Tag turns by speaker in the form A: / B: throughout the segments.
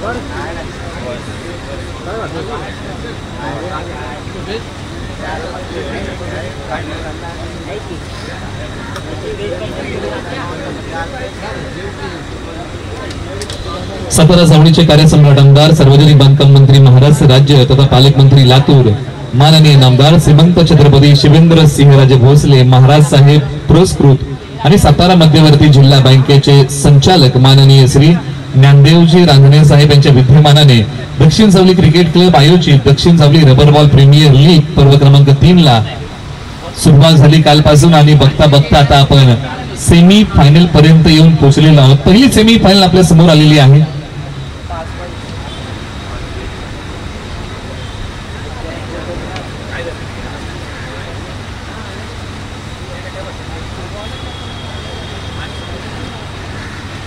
A: सातारा छावणीचे कार्यसम्राट आमदार सार्वजनिक बांधकाम मंत्री महाराष्ट्र राज्य तथा पालकमंत्री लातूर माननीय नामदार श्रीमंत छत्रपती शिवेंद्र सिंहराजे भोसले महाराज साहेब पुरस्कृत आणि सातारा मध्यवर्ती जिल्हा बँकेचे संचालक माननीय श्री ज्ञानदेवजी रांगणे साहेब यांच्या विद्यमानाने दक्षिण सावली क्रिकेट क्लब आयोजित दक्षिण सावली रबर बॉल प्रीमियर लीग पर्व क्रमांक 3 ला सुरुवात झाली कालपासून आणि बघता बघता आता आपण सेमी फायनल पर्यंत येऊन पोहोचलेलो आहोत। पहिली सेमी फायनल आपल्या समोर आलेली आहे।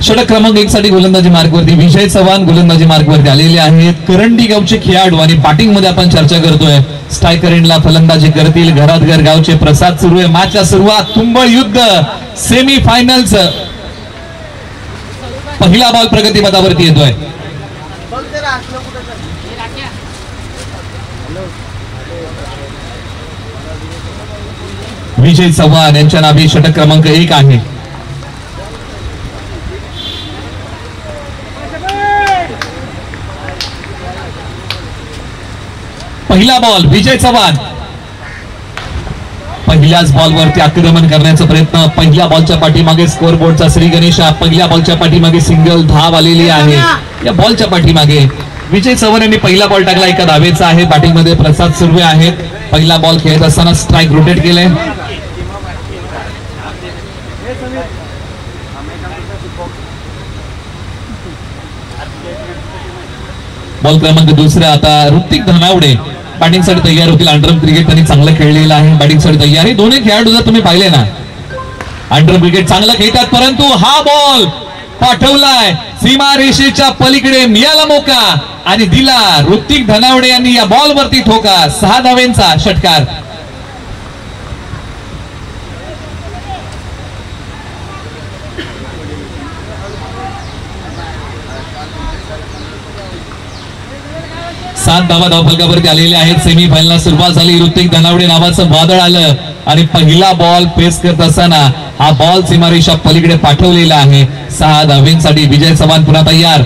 A: षटक क्रमांक 1 साठी गोलंदाजी मार्गवरती विजय चव्हाण गोलंदाजी मार्गवरती आलेले आहेत। करंडी गावचे खेळाडू आणि बॅटिंग मध्ये आपण चर्चा करतोय। स्ट्रायकर एंडला फलंदाजी करतील घरात घर गावचे प्रसाद सुरू आहे। मॅचच्या सुरुवात तुंबळ युद्ध सेमी फायनल्स पहिला बॉल प्रगतीपथावरती येतोय। विजय चव्हाण यांच्या नावे षटक क्रमांक 1 आहे। पहिला बॉल विजय चव्हाण पहिल्याच बॉलवरती आक्रमण करण्याचा प्रयत्न। पहिल्या बॉलच्या पाठीमागे स्कोर बोर्डचा श्री गणेशा पहिल्या बॉलच्या पाठीमागे सिंगल धाव आलेली आहे। या बॉलच्या पाठीमागे विजय चव्हाण यांनी पहिला बॉल टाकला एका धावेचा आहे। बॅटिंग मध्ये प्रसाद सुर्वे आहेत। पहिला बॉल खेळत असताना स्ट्राइक रोटेट केले। बॉल क्रमांक 2 आता ऋतिक धनावडे बॅटिंग साठी तयार होतील। अंडरम क्रिकेट त्यांनी चांगलं खेळलेलं आहे। बॅटिंग साठी तयार आहे। दोन्ही खेळाडू जर तुम्ही पाहिले ना अंडरम क्रिकेट चांगलं खेळतात परंतु हा बॉल पाठवलाय सीमा रेषेच्या पलीकडे मिळाला मोका आणि दिला ऋतिक धनावडे यांनी या बॉल वरती ठोका 6 धावेंचा षटकार। सात धावा धावफलकावरती आलेले आहेत। सेमी फायनलला सुरुवात झाली। ऋतिक धनावडे नावाचं वादळ आलं आणि पहिला बॉल पेस करत असताना हा बॉल सीमारेषा पलीकडे पाठवलेला आहे। 6 धावेंसाठी विजय चव्हाण पुन्हा तयार।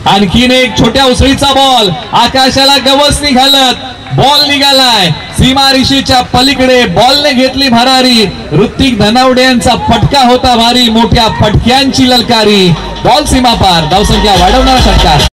A: आणखीन एक छोट्या उसळीचा बॉल आकाशाला गवसणी घालत बॉल निघालाय सीमारेषेच्या पलीकडे। बॉलने घेतली भरारी ऋतिक धनावडे यांचा फटका होता भारी। मोठ्या फटक्यांची ललकारी बॉल सीमा पार धावसंख्या वाढवणारा षटकार।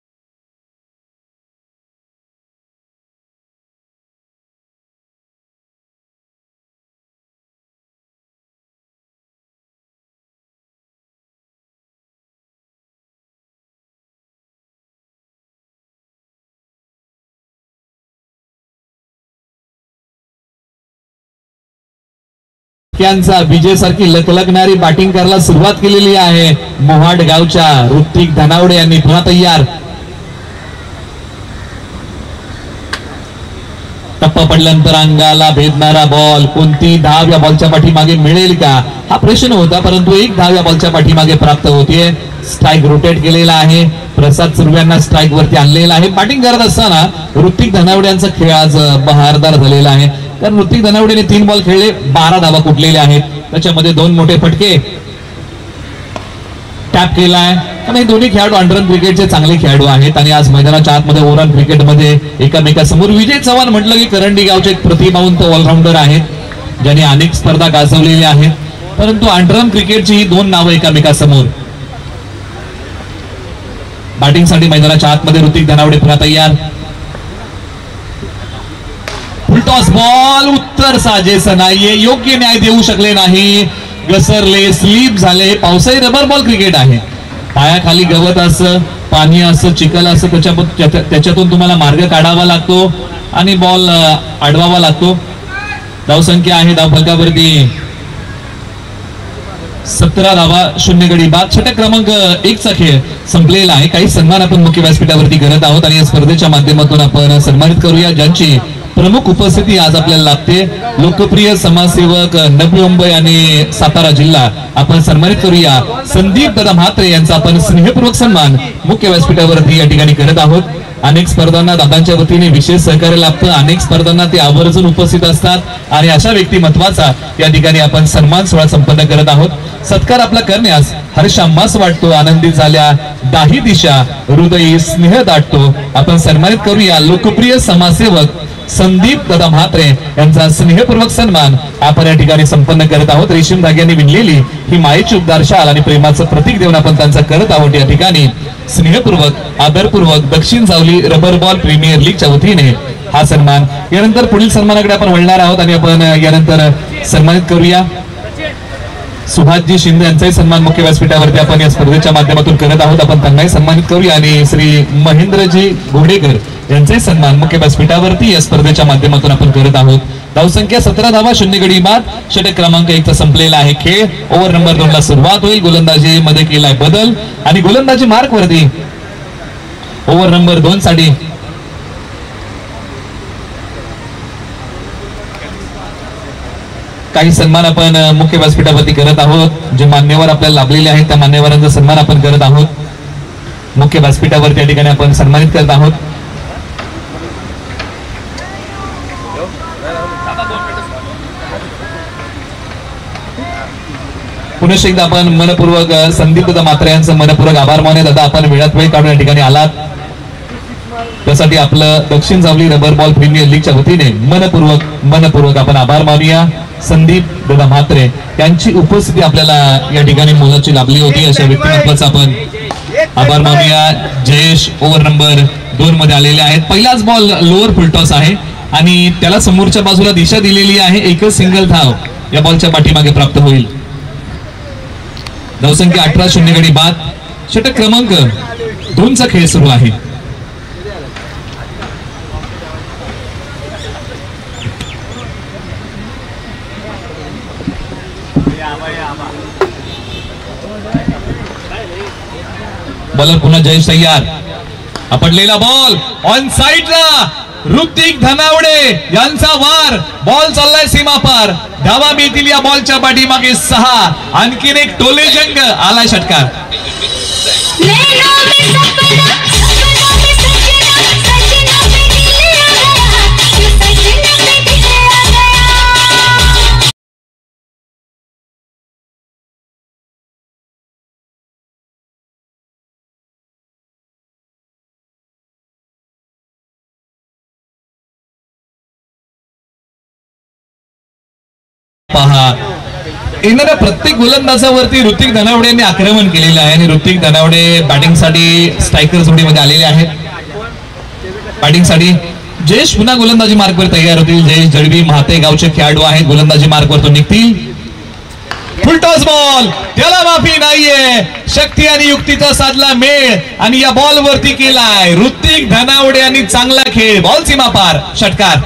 A: त्यांचा विजय सारखी लकलकणारी बॅटिंग करायला सुरुवात केलेली आहे। मोहाड गावच्या ऋतिक धनावडे यांनी पुन्हा तयार। टप्पा पडल्यानंतर अंगाला भेदणारा बॉल कोणती धाव या बॉलच्या पाठीमागे मिळेल का हा प्रश्न होता परंतु एक धाव या बॉलच्या पाठीमागे प्राप्त होतीये। स्ट्राइक रोटेट केलेला आहे। प्रसाद सुर्वे यांना स्ट्राइक वरती आणलेला आहे। बॅटिंग करत असताना ऋतिक धनावडे यांचा खेळ आज बहारदार झालेला आहे कारण ऋतिक धनावडेने 3 बॉल खेळले 12 धावा कुठलेल्या आहेत। त्याच्यामध्ये 2 मोठे फटके टॅप केलाय आणि हे दोन्ही खेळाडू अंडरम क्रिकेटचे चांगले खेळाडू आहेत आणि आज मैदानाच्या आतमध्ये ओव्हरऑल क्रिकेटमध्ये एकामेकासमोर विजय चव्हाण म्हटलं की करंडी गावचे एक प्रतिभावंत ऑलराऊंडर आहेत ज्यांनी अनेक स्पर्धा गाजवलेल्या आहेत परंतु अंडरम क्रिकेटची ही 2 नावं एकामेकासमोर। बॅटिंग साठी मैदानाच्या आतमध्ये ऋतिक धनावडे पुन्हा तयार। फुलटॉस बॉल उत्तर साजेसं नाहीये योग्य न्याय देऊ शकले नाही घसरले स्लिप झाले। पावसाळी रबर बॉल क्रिकेट आहे। पायाखाली गवत असं पाणी असं चिखल असं त्याच्यातून तुम्हाला मार्ग काढावा लागतो आणि बॉल अडवावा लागतो। धावसंख्या आहे धावफलकावरती 17 धावा 0 गडी बाद। षटक क्रमांक 1 चा खेळ संपलेला आहे। काही सन्मान आपण मुख्य व्यासपीठावरती करत आहोत आणि या स्पर्धेच्या माध्यमातून आपण सन्मानित करूया ज्यांची प्रमुख उपस्थिती आज आपल्याला लाभते. लोकप्रिय समाजसेवक नवी मुंबई आणि सातारा जिल्हा आपण सन्मानित करूया. संदीप दादा म्हात्रे यांचा आपण स्नेहपूर्वक सन्मान मुख्य व्यासपीठावरती या ठिकाणी करत आहोत. अनेक स्पर्धांना दादांच्या वतीने विशेष सहकार्य लाभतं. अनेक स्पर्धांना ते आवर्जून उपस्थित असतात आणि अशा व्यक्तिमत्वाचा या ठिकाणी आपण सन्मान सोहळा संपन्न करत आहोत. सत्कार आपला करण्यास हर्ष आम्हास वाटतो. आनंदित झाल्या दाही दिशा हृदयी स्नेह दाटतो. आपण सन्मानित करूया लोकप्रिय समाजसेवक संदीप दादा म्हात्रे यांचा स्नेहपूर्वक सन्मान आपण या ठिकाणी संपन्न करत आहोत. रेशीम धाग्याने विणलेली ही मायेची उबदार शाल आणि प्रेमाचं प्रतीक देऊन आपण त्यांचा करत आहोत. या ठिकाणी स्नेहपूर्वक आदरपूर्वक दक्षिण सावली रबर बॉल प्रीमियर लीगच्या वतीने हा सन्मान. यानंतर पुढील सन्मानाकडे आपण वळणार आहोत आणि आपण यानंतर सन्मानित करूया सुभाषजी शिंदे यांचाही सन्मान मुख्य व्यासपीठावरती आपण या स्पर्धेच्या माध्यमातून करत आहोत. आपण त्यांनाही सन्मानित करूया आणि श्री महेंद्रजी घोडेकर यांचाही सन्मान मुख्य व्यासपीठावरती या स्पर्धेच्या माध्यमातून आपण करत आहोत. धावसंख्या 17 धावा, 0 गडी बाद. षटक क्रमांक 1 संपलेला आहे खेळ. ओव्हर नंबर 2 ला सुरुवात होईल. गोलंदाजी मध्ये केलाय बदल आणि गोलंदाजी मार्क वरती ओव्हर नंबर 2 साठी काही सन्मान आपण मुख्य व्यासपीठावरती करत आहोत. जे मान्यवर आपल्याला लाभलेले आहेत त्या मान्यवरांचा सन्मान आपण करत आहोत. मुख्य व्यासपीठावरती या ठिकाणी आपण सन्मानित करत आहोत. पुन्हा एकदा आपण मनपूर्वक संदीप दादा म्हात्रे यांचं मनपूर्वक आभार माने. दादा आपण वेळात वेळ काढून या ठिकाणी आलात त्यासाठी आपलं दक्षिण सावली रबर बॉल प्रीमियर लीगच्या वतीने मनपूर्वक आपण आभार मानूया. संदीप दादा म्हात्रे यांची उपस्थिती आपल्याला या ठिकाणी मोलाची लाभली होती. अशा व्यक्तिमत्वाचा आपण आभार मानूया. जयेश ओव्हर नंबर 2 मध्ये आलेले आहेत. पहिलाच बॉल लोअर फुलटॉस आहे आणि त्याला समोरच्या बाजूला दिशा दिलेली आहे. एकच सिंगल धाव या बॉलच्या पाठीमागे प्राप्त होईल. धावसंख्या 18, 0 गडी बाद. षटक क्रमांक 2 चा खेळ सुरू आहे. बॉलर पुन्हा जयेश तयार. आपटलेला बॉल ऑन साइडला ऋतिक धनावडे यांचा वार. बॉल चाललाय सीमा पार. धावा मिळतील या बॉलच्या पाठीमागे 6. आणखीन एक टोले जंग आलाय षटकार. पहा येणाऱ्या प्रत्येक गोलंदाजावरती ऋतिक धनावडे यांनी आक्रमण केलेलं आहे आणि ऋतिक धनावडे बॅटिंगसाठी स्ट्रायकर जोडीमध्ये आलेले आहेत. बॅटिंगसाठी जयेश पुन्हा गोलंदाजी मार्कवर तयार होतील. जयेश जळवी महाते गावचे खेळाडू आहेत. गोलंदाजी मार्कवर तो निघतील. फुलटॉस बॉल त्याला माफी नाहीये. शक्ती आणि युक्तीचा साधला मेळ आणि या बॉल वरती केलाय ऋतिक धनावडे यांनी चांगला खेळ. बॉल सीमा पार. षटकार.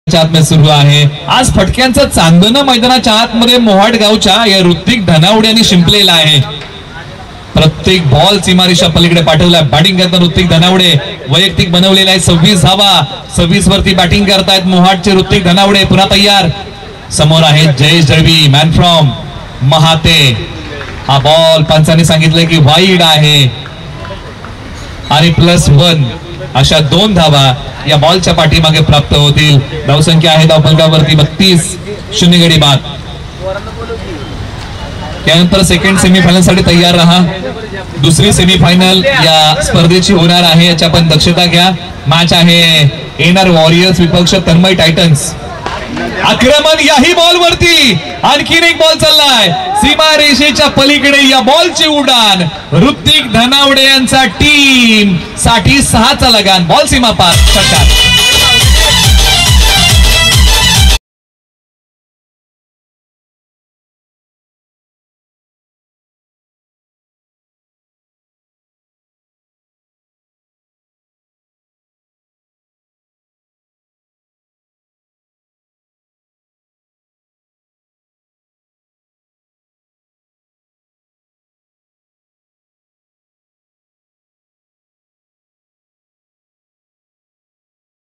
A: आतमध्ये सुरू आहे. आज फटक्यांचं चांदणं मैदानाच्या आतमध्ये मोहाट गावच्या या ऋतिक धनावडे यांनी शिंपलेला आहे. प्रत्येक बॉल सीमारेषा पलीकडे पाठवलाय. बॅटिंग करतात ऋतिक धनावडे. वैयक्तिक बनवलेला आहे 26 धावा. 26 वरती बॅटिंग करतायत मोहाटचे ऋतिक धनावडे. पुन्हा तयार. समोर आहे जयेश जळवी मॅन फ्रॉम महाते. हा बॉल पंचांनी सांगितलंय की वाईड आहे आणि +1 अशा 2 धावा या बॉलच्या पाठीमागे प्राप्त होतील. धावसंख्या आहे धावफलकावरती 32, 0 गडी बाद. त्यानंतर सेकंड सेमीफायनल साठी तयार रहा. दुसरी सेमीफायनल या स्पर्धेची होणार आहे याची आपण दक्षता घ्या. मॅच आहे एनआर वॉरियर्स विपक्ष तन्मय टायटन्स. आक्रमण याही बॉल वरती. आणखीन एक बॉल चाललाय सीमा रेषेच्या पलीकडे. या बॉलची उडान ऋतिक धनावडे यांचा टीम साठी 6चा लगान. बॉल सीमा पार. षटकार.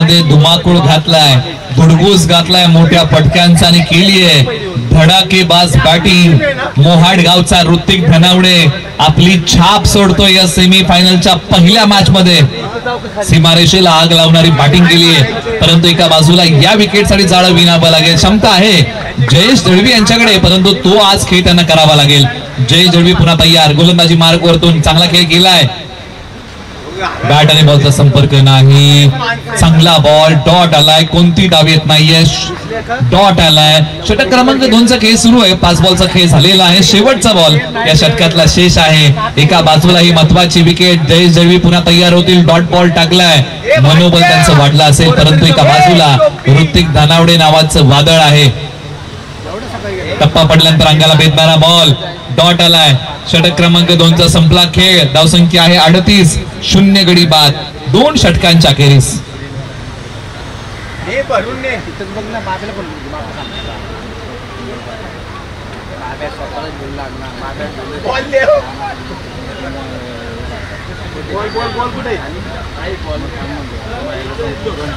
A: मध्ये धुमाकूळ घातलाय, धुडगूस घातलाय मोठ्या फटक्यांचा आणि केली आहे धडाकेबाज बॅटिंग. मोहाड गावचा ऋतिक धनावडे आपली छाप सोडतोय या सेमी फायनलच्या पहिल्या मॅच मध्ये. सीमारेषेला आग लावणारी बॅटिंग केली आहे, परंतु एका बाजूला या विकेटसाठी जाळं विणावं लागेल. क्षमता आहे जयेश दळवी यांच्याकडे, परंतु तो आज खेळ त्यांना करावा लागेल. जयेश दळवी पुन्हा तयार, गोलंदाजी मार्ग वरतून चांगला खेळ केलाय. बॅट आणि बॉलचा संपर्क नाही, चांगला बॉल, डॉट आलाय, कोणती डाव येत नाहीये, डॉट आलाय. षटक क्रमांक 2चा खेळ सुरू आहे, 5 बॉलचा खेळ झालेला आहे. शेवटचा बॉल या षटकातला शेष आहे. एका बाजूला ही महत्वाची विकेट, जयेश दळवी पुन्हा तयार होतील. डॉट बॉल टाकलाय, मनोबल त्यांचं वाढलं असेल, परंतु एका बाजूला ऋतिक धानावडे नावाचं वादळ आहे. टप्पा पडल्यानंतर अंगाला भेदणारा बॉल, डॉट आलाय. षटक क्रमांक 2चा संपला खेळ. धावसंख्या आहे 38, 0 गडी बाद 2 षटकांच्या अखेरीस.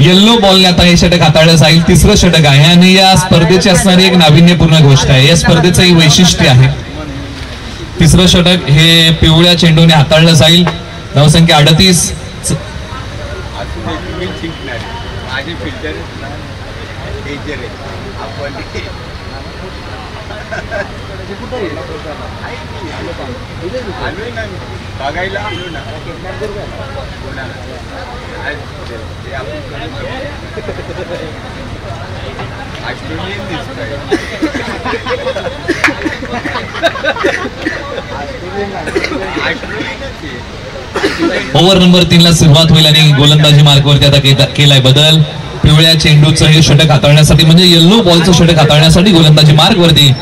A: येल्लो बॉलने आता हे षटक हाताळलं जाईल. 3रं षटक आहे आणि या स्पर्धेची असणारी एक नाविन्यपूर्ण गोष्ट आहे, या स्पर्धेचं एक वैशिष्ट्य आहे. 3रं षटक हे पिवळ्या चेंडूने हाताळलं जाईल. धावसंख्या 38. ओव्हर नंबर 3 ला सुरुवात होईल आणि गोलंदाजी मार्गावरती आता केलाय बदल. पिवळ्या चेंडूचं हे षटक हाताळण्यासाठी म्हणजे येल्लो बॉलचं षटक हाताळण्यासाठी गोलंदाजी मार्गावरती.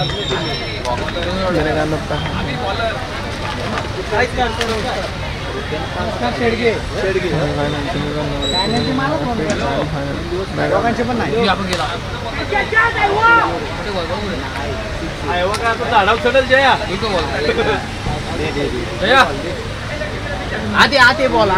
B: आते बॉल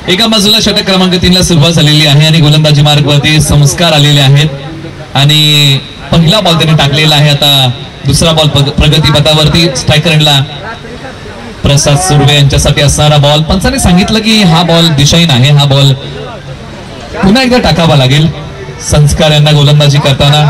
A: एका बाजूला षटक क्रमांक 3 ला सुरुवात झालेली आहे आणि गोलंदाजी मार्गावरती संस्कार आलेले आहेत आणि पहिला बॉल त्यांनी टाकलेला आहे. आता दुसरा बॉल प्रगती पथावरती. स्ट्रायकरला प्रसाद सुर्वे यांच्यासाठी असणारा बॉल. पंचांनी सांगितलं की हा बॉल दिशाहीन आहे, हा बॉल पुन्हा एकदा टाकावा लागेल. संस्कार यांना गोलंदाजी करताना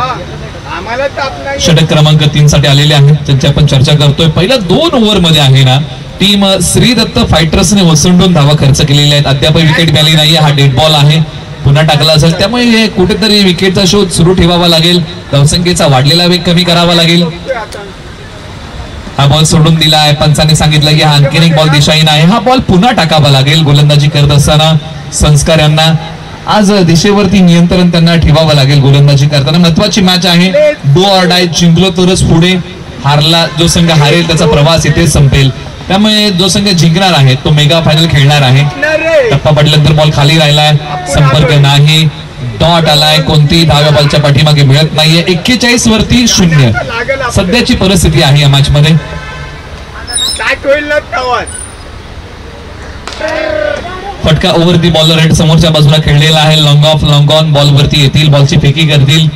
A: षटक क्रमांक 3 साठी आलेले आहेत, त्यांची आपण चर्चा करतोय. पहिल्या 2 ओव्हर मध्ये आहे ना टीम श्री दत्त फायटर्सने ओसंडून धावा खर्च केलेले आहेत. अद्याप विकेट मिळाली नाहीये, हा डेड बॉल आहे, पुन्हा टाकला असेल, त्यामुळे कुठेतरी विकेटचा शोध सुरू ठेवावा लागेल. धावसंख्येचा वाढलेला वेग कमी करावा लागेल. हा बॉल सोडून दिला आहे. पंचांनी सांगितलं की हा आणखीन एक बॉल दिशाहीन आहे, हा बॉल पुन्हा टाकावा लागेल. गोलंदाजी करत असताना संस्कार यांना आज दिशेवरती नियंत्रण त्यांना ठेवावं लागेल. गोलंदाजी करताना महत्वाची मॅच आहे, डू ऑर डाय. जिंकलो तरच पुढे, हारला जो संघ हारेल त्याचा प्रवास इथे संपेल. त्यामुळे जो संघ जिंकणार आहे तो मेगा फायनल खेळणार आहे. टप्पा पडल्यानंतर बॉल खाली राहिलाय, संपर्क नाही, डॉट आलाय, कोणतीही धाव्या बॉलच्या पाठीमागे मिळत नाहीये. 41 वरती 0 सध्याची परिस्थिती आहे या मॅच मध्ये. फटका ओव्हर दी बॉलर हेड समोरच्या बाजूला खेळलेला आहे. Long of long on ball वरती येतील, बॉलची फेकी करतील.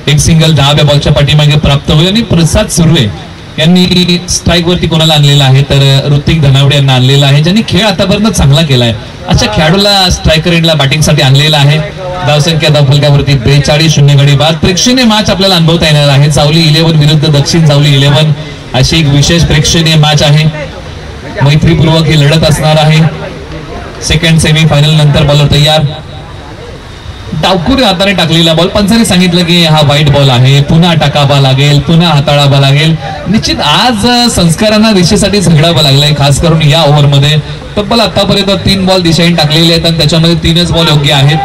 A: एक सिंगल धाव्या बॉलच्या पाठीमागे प्राप्त होईल आणि प्रसाद सुर्वे यांनी स्ट्राईक वरती कोणाला आणलेला आहे तर ऋतिक धनावडे यांना आणलेला आहे, ज्यांनी खेळ आतापर्यंत चांगला केलाय. अशा खेळाडूला स्ट्रायकर एंडला बॅटिंग साठी आणलेला आहे. धावसंख्या धावफलकावरती 42, 0 गडी बाद. प्रेक्षणीय मॅच आपल्याला अनुभवता येणार आहे. जावली 11 विरुद्ध दक्षिण जावली 11 अशी एक विशेष प्रेक्षणीय मॅच आहे. मैत्रीपूर्वक ही लढत असणार आहे. सेकंड सेमी फायनल नंतर बॉलर तयार. डावखुरी हाताने टाकलेला बॉल. पंचाने सांगितलं की हा वाईट बॉल आहे, पुन्हा टाकावा लागेल, पुन्हा हाताळावा लागेल. निश्चित आज संस्कारांना दिशेसाठी झगडावं लागलंय, खास करून या ओव्हरमध्ये. तब्बल आतापर्यंत 3 बॉल दिशाहीन टाकलेले आहेत आणि त्याच्यामध्ये 3च बॉल योग्य आहेत.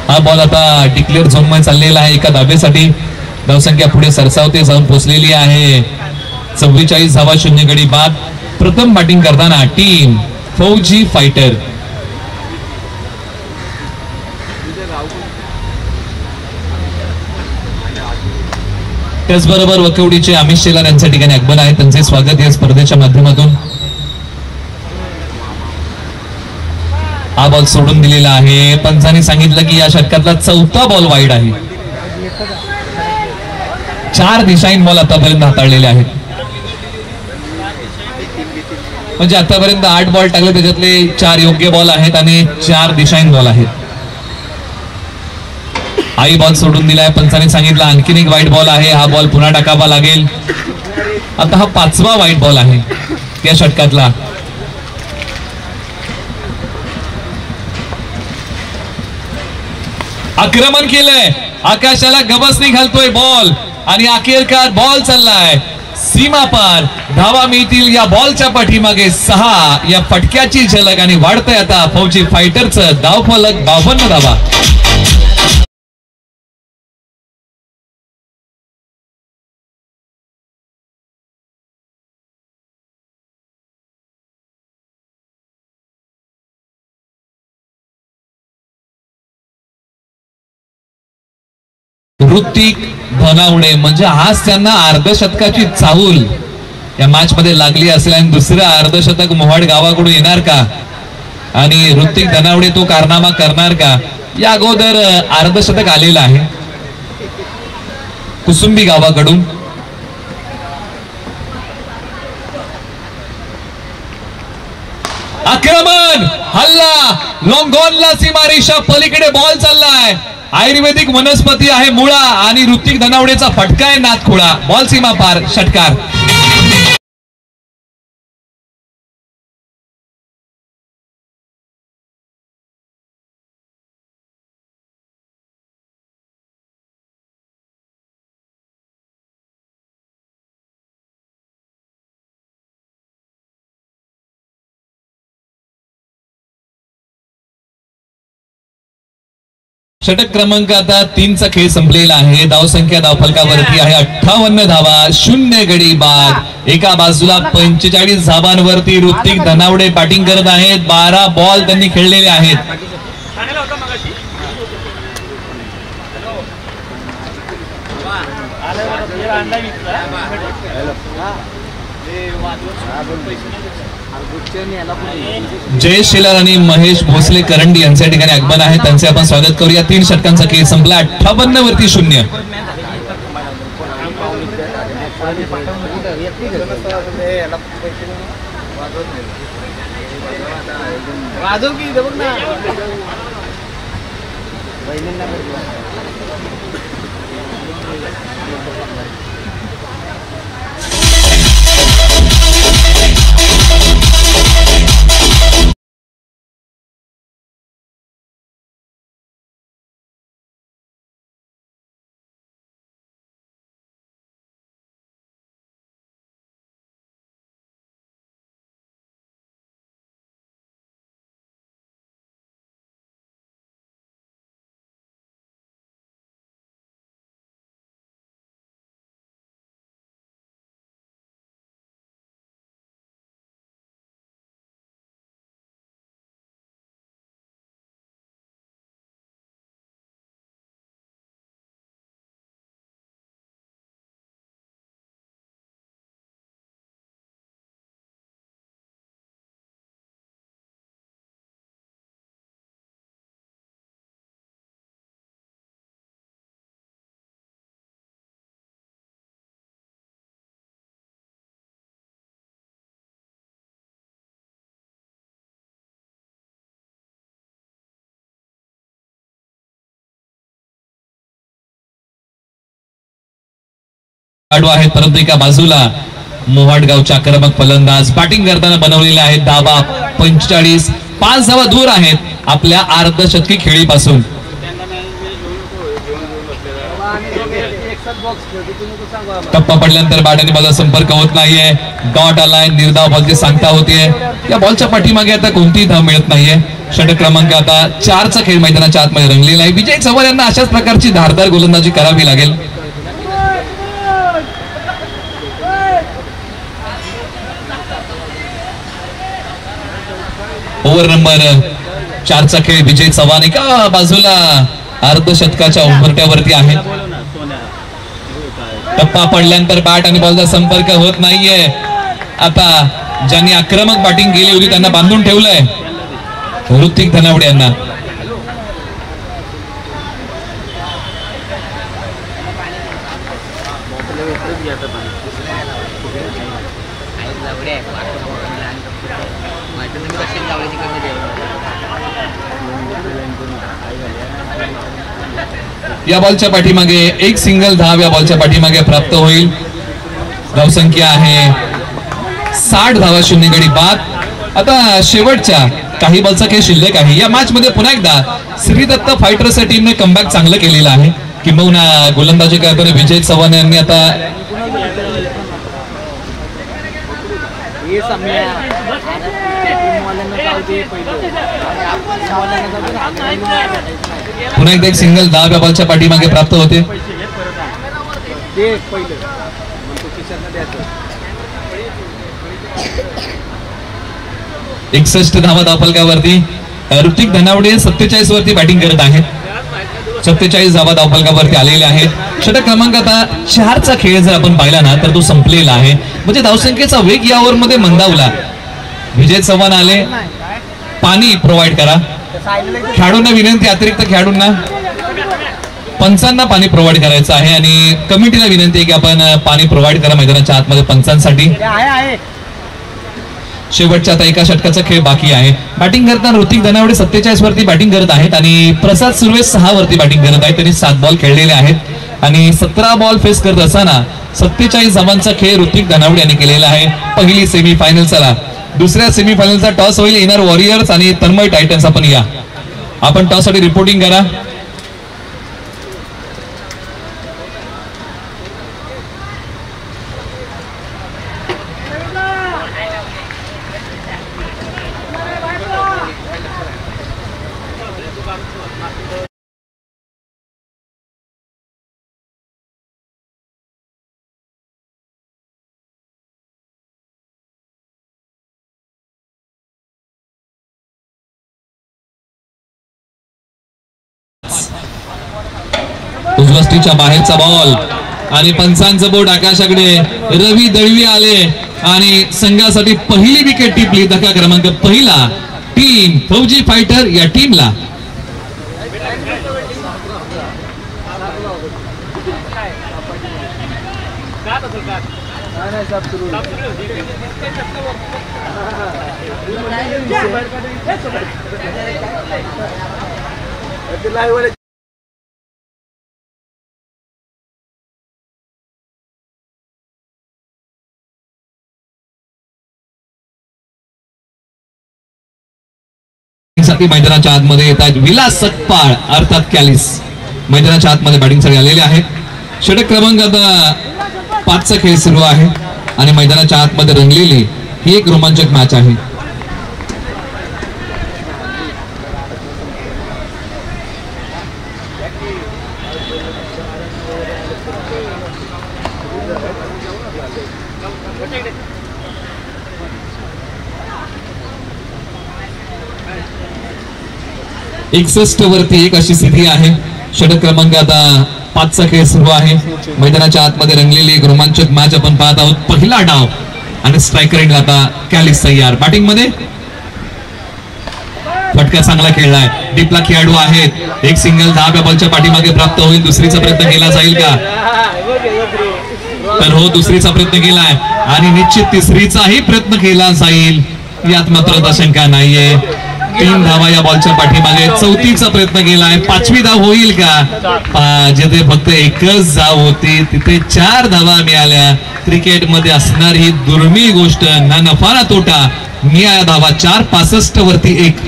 A: हा बॉल आता डिक्लेअर झोन मध्ये चाललेला आहे एका धाब्यासाठी. धावसंख्या पुढे सरसावते जाऊन पोहोचलेली आहे. 44 धावा 0 गडी बाद. प्रथम बॅटिंग करताना टीम फौजी फायटर. त्याचबरोबर वकवडीचे अमित शेलार यांच्या ठिकाणी आगमन आहे. त्यांचे स्वागत या स्पर्धेच्या माध्यमातून. हा बॉल सोडून दिलेला आहे. पंचांनी सांगितलं की या षटकातला 4था बॉल वाईड आहे. 4 दिशाहीन बॉल आतापर्यंत हाताळलेले आहेत. म्हणजे आतापर्यंत 8 बॉल टाकले, त्याच्यातले 4 योग्य बॉल आहेत आणि 4 दिशाहीन बॉल आहेत. हाही बॉल सोडून दिलाय. पंचांनी सांगितलं आणखीन एक वाईट बॉल आहे. हा बॉल पुन्हा टाकावा लागेल. आता हा 5वा वाईट बॉल आहे या षटकातला. आक्रमण केलंय, आकाशाला गवसणी घालतोय बॉल आणि अखेरकार बॉल चाललाय सीमा पार. धावा मिळतील या बॉलच्या पाठीमागे 6. या फटक्याची झलक आणि वाढतंय आता फौजी फायटरचं धावफलक 52 धावा. ऋतिक धनावडे म्हणजे आज त्यांना अर्धशतकाची चाहूल या मॅच मध्ये लागली असेल आणि दुसरं अर्धशतक मोहाड गावाकडून येणार का आणि ऋतिक धनावडे तो कारनामा करणार का. या अगोदर अर्धशतक आलेलं आहे कुसुंबी गावाकडून. आक्रमण, हल्ला, लॉंगॉनला सीमारेषा पलीकडे बॉल चाललाय. आयुर्वेदिक वनस्पती आहे मुळा आणि ऋतिक धनावडेचा फटका आहे नाथखोळा. बॉल सीमा पार, षटकार. षटक क्रमांक आता 3चा खेळ संपलेला आहे. धावसंख्या धावफलकावरती आहे 58 धावा 0 गडी बाद. एका बाजूला 45 धावांवरती ऋतिक धनावडे बॅटिंग करत आहेत. 12 बॉल त्यांनी खेळलेले आहेत. जयेश शेलार आणि महेश भोसले करंडी यांच्या ठिकाणी आगमन आहे. त्यांचे आपण स्वागत करूया. 3 षटकांचा खेळ संपला 58 वरती 0. खेळाडू आहेत परंतु एका बाजूला मोहाडगावचे आक्रमक फलंदाज बॅटिंग करताना बनवलेले आहेत. धावा 45, 5 धावा दूर आहेत आपल्या अर्धशतकी खेळीपासून. टप्पा पडल्यानंतर बॅटने बॉलचा संपर्क होत नाहीये. डॉट आलाय, निर्धाव बॉलची सांगता होतीये. या बॉलच्या पाठीमागे आता कोणतीही धाव मिळत नाहीये. षटक क्रमांक आता 4चा खेळ मैदानाच्या आतमध्ये रंगलेला आहे. विजय चव्हाण यांना अशाच प्रकारची धारदार गोलंदाजी करावी लागेल. ओव्हर नंबर 4चा खेळ विजय चव्हाण एका बाजूला अर्धशतकाच्या उंबरठ्यावरती आहे. टप्पा पडल्यानंतर बॅट आणि बॉलचा संपर्क होत नाहीये. आता ज्यांनी आक्रमक बॅटिंग केली होती त्यांना बांधून ठेवलंय ऋतिक धनावडे यांना. या बॉलच्या पाठीमागे एक सिंगल धाव या बॉलच्या पाठीमागे प्राप्त होईल. धावसंख्या आहे 60 धावा, 0 गडी बाद. आता शेवटच्या काही बॉलचा खेळ शिल्लक आहे. या मॅच मध्ये पुन्हा एकदा श्रीदत्त फायटर्स टीमने कमबॅक चांगलं केलेलं आहे. किंबहुना गोलंदाजी करताना विजय चव्हाण यांनी आता पुन्हा एकदा एक सिंगल धाव या बॉलच्या पाठीमागे प्राप्त होते. 61 धावा धावफलकावरती. ऋतिक धनावडे 47 वरती बॅटिंग करत आहेत. 47 धावा धावफलकावरती आलेले आहेत. षटक क्रमांक आता 4चा खेळ जर आपण पाहिला ना तर तो संपलेला आहे. म्हणजे धावसंख्येचा वेग या ओव्हर मध्ये मंदावला. विजय चव्हाण आले, पाणी प्रोव्हाइड करा. खेळाडूंना विनंती, अतिरिक्त खेळाडूंना पंचांना पाणी प्रोव्हाइड करायचं आहे आणि कमिटीला विनंती आहे की आपण पाणी प्रोव्हाइड करा मैदानाच्या आतमध्ये पंचांसाठी. शेवटच्या आता एका षटकाचा खेळ बाकी आहे. बॅटिंग करताना ऋतिक धनावडे 47 वरती बॅटिंग करत आहेत आणि प्रसाद सुर्वे 6 वरती बॅटिंग करत आहेत. त्यांनी 7 बॉल खेळलेले आहेत आणि 17 बॉल फेस करत असताना 47 धावांचा खेळ ऋतिक धनावडे यांनी केलेला आहे. पहिली सेमीफायनल. चला दुसऱ्या सेमीफायनलचा टॉस होईल. इनर वॉरियर्स आणि तन्मय टायटन्स. आपण या, आपण टॉस साठी रिपोर्टिंग करा. उजवस्तीच्या बाहेरचा बॉल आणि पंचांचं बोट आकाशाकडे. रवी दळवी आले आणि संघासाठी पहिली विकेट टिपली. धक्का क्रमांक पहिला टीम फौजी फायटर या टीमला. मैदानाच्या आतमध्ये येत आहेत विलास सकपाळ अर्थात कॅलिस. मैदानाच्या आतमध्ये बॅटिंग साठी आलेले आहेत. षटक क्रमांक आता 5चा खेळ सुरू आहे आणि मैदानाच्या आतमध्ये रंगलेली ही एक रोमांचक मॅच आहे. वरती 1 अशी स्थिती आहे. षटक क्रमांक आता 5चा खेळ सुरू आहे. मैदानाच्या आतमध्ये रंगलेली एक रोमांचक मॅच आपण पाहत आहोत. पहिला डाव आणि स्ट्रायकर एंड आता कॅलिस तयार. बॅटिंग मध्ये फटका चांगला खेळलाय. डीपला खेळाडू आहेत. एक सिंगल धाव या बॉलच्या पाठीमागे प्राप्त होईल. दुसरीचा प्रयत्न केला जाईल का? तर हो, दुसरीचा प्रयत्न केलाय आणि निश्चित तिसरीचाही प्रयत्न केला जाईल यात मात्र शंका नाहीये. 3 धावा या बॉलच्या पाठीमागे. 4थीचा प्रयत्न केलाय. 5वी धाव होईल का? जिथे फक्त एकच धाव होती तिथे 4 धावा मिळाल्या. क्रिकेटमध्ये असणारी ही दुर्मिळ गोष्ट. ना नफा ना तोटा. मिळाल्या धावा 4. 65 वरती 1.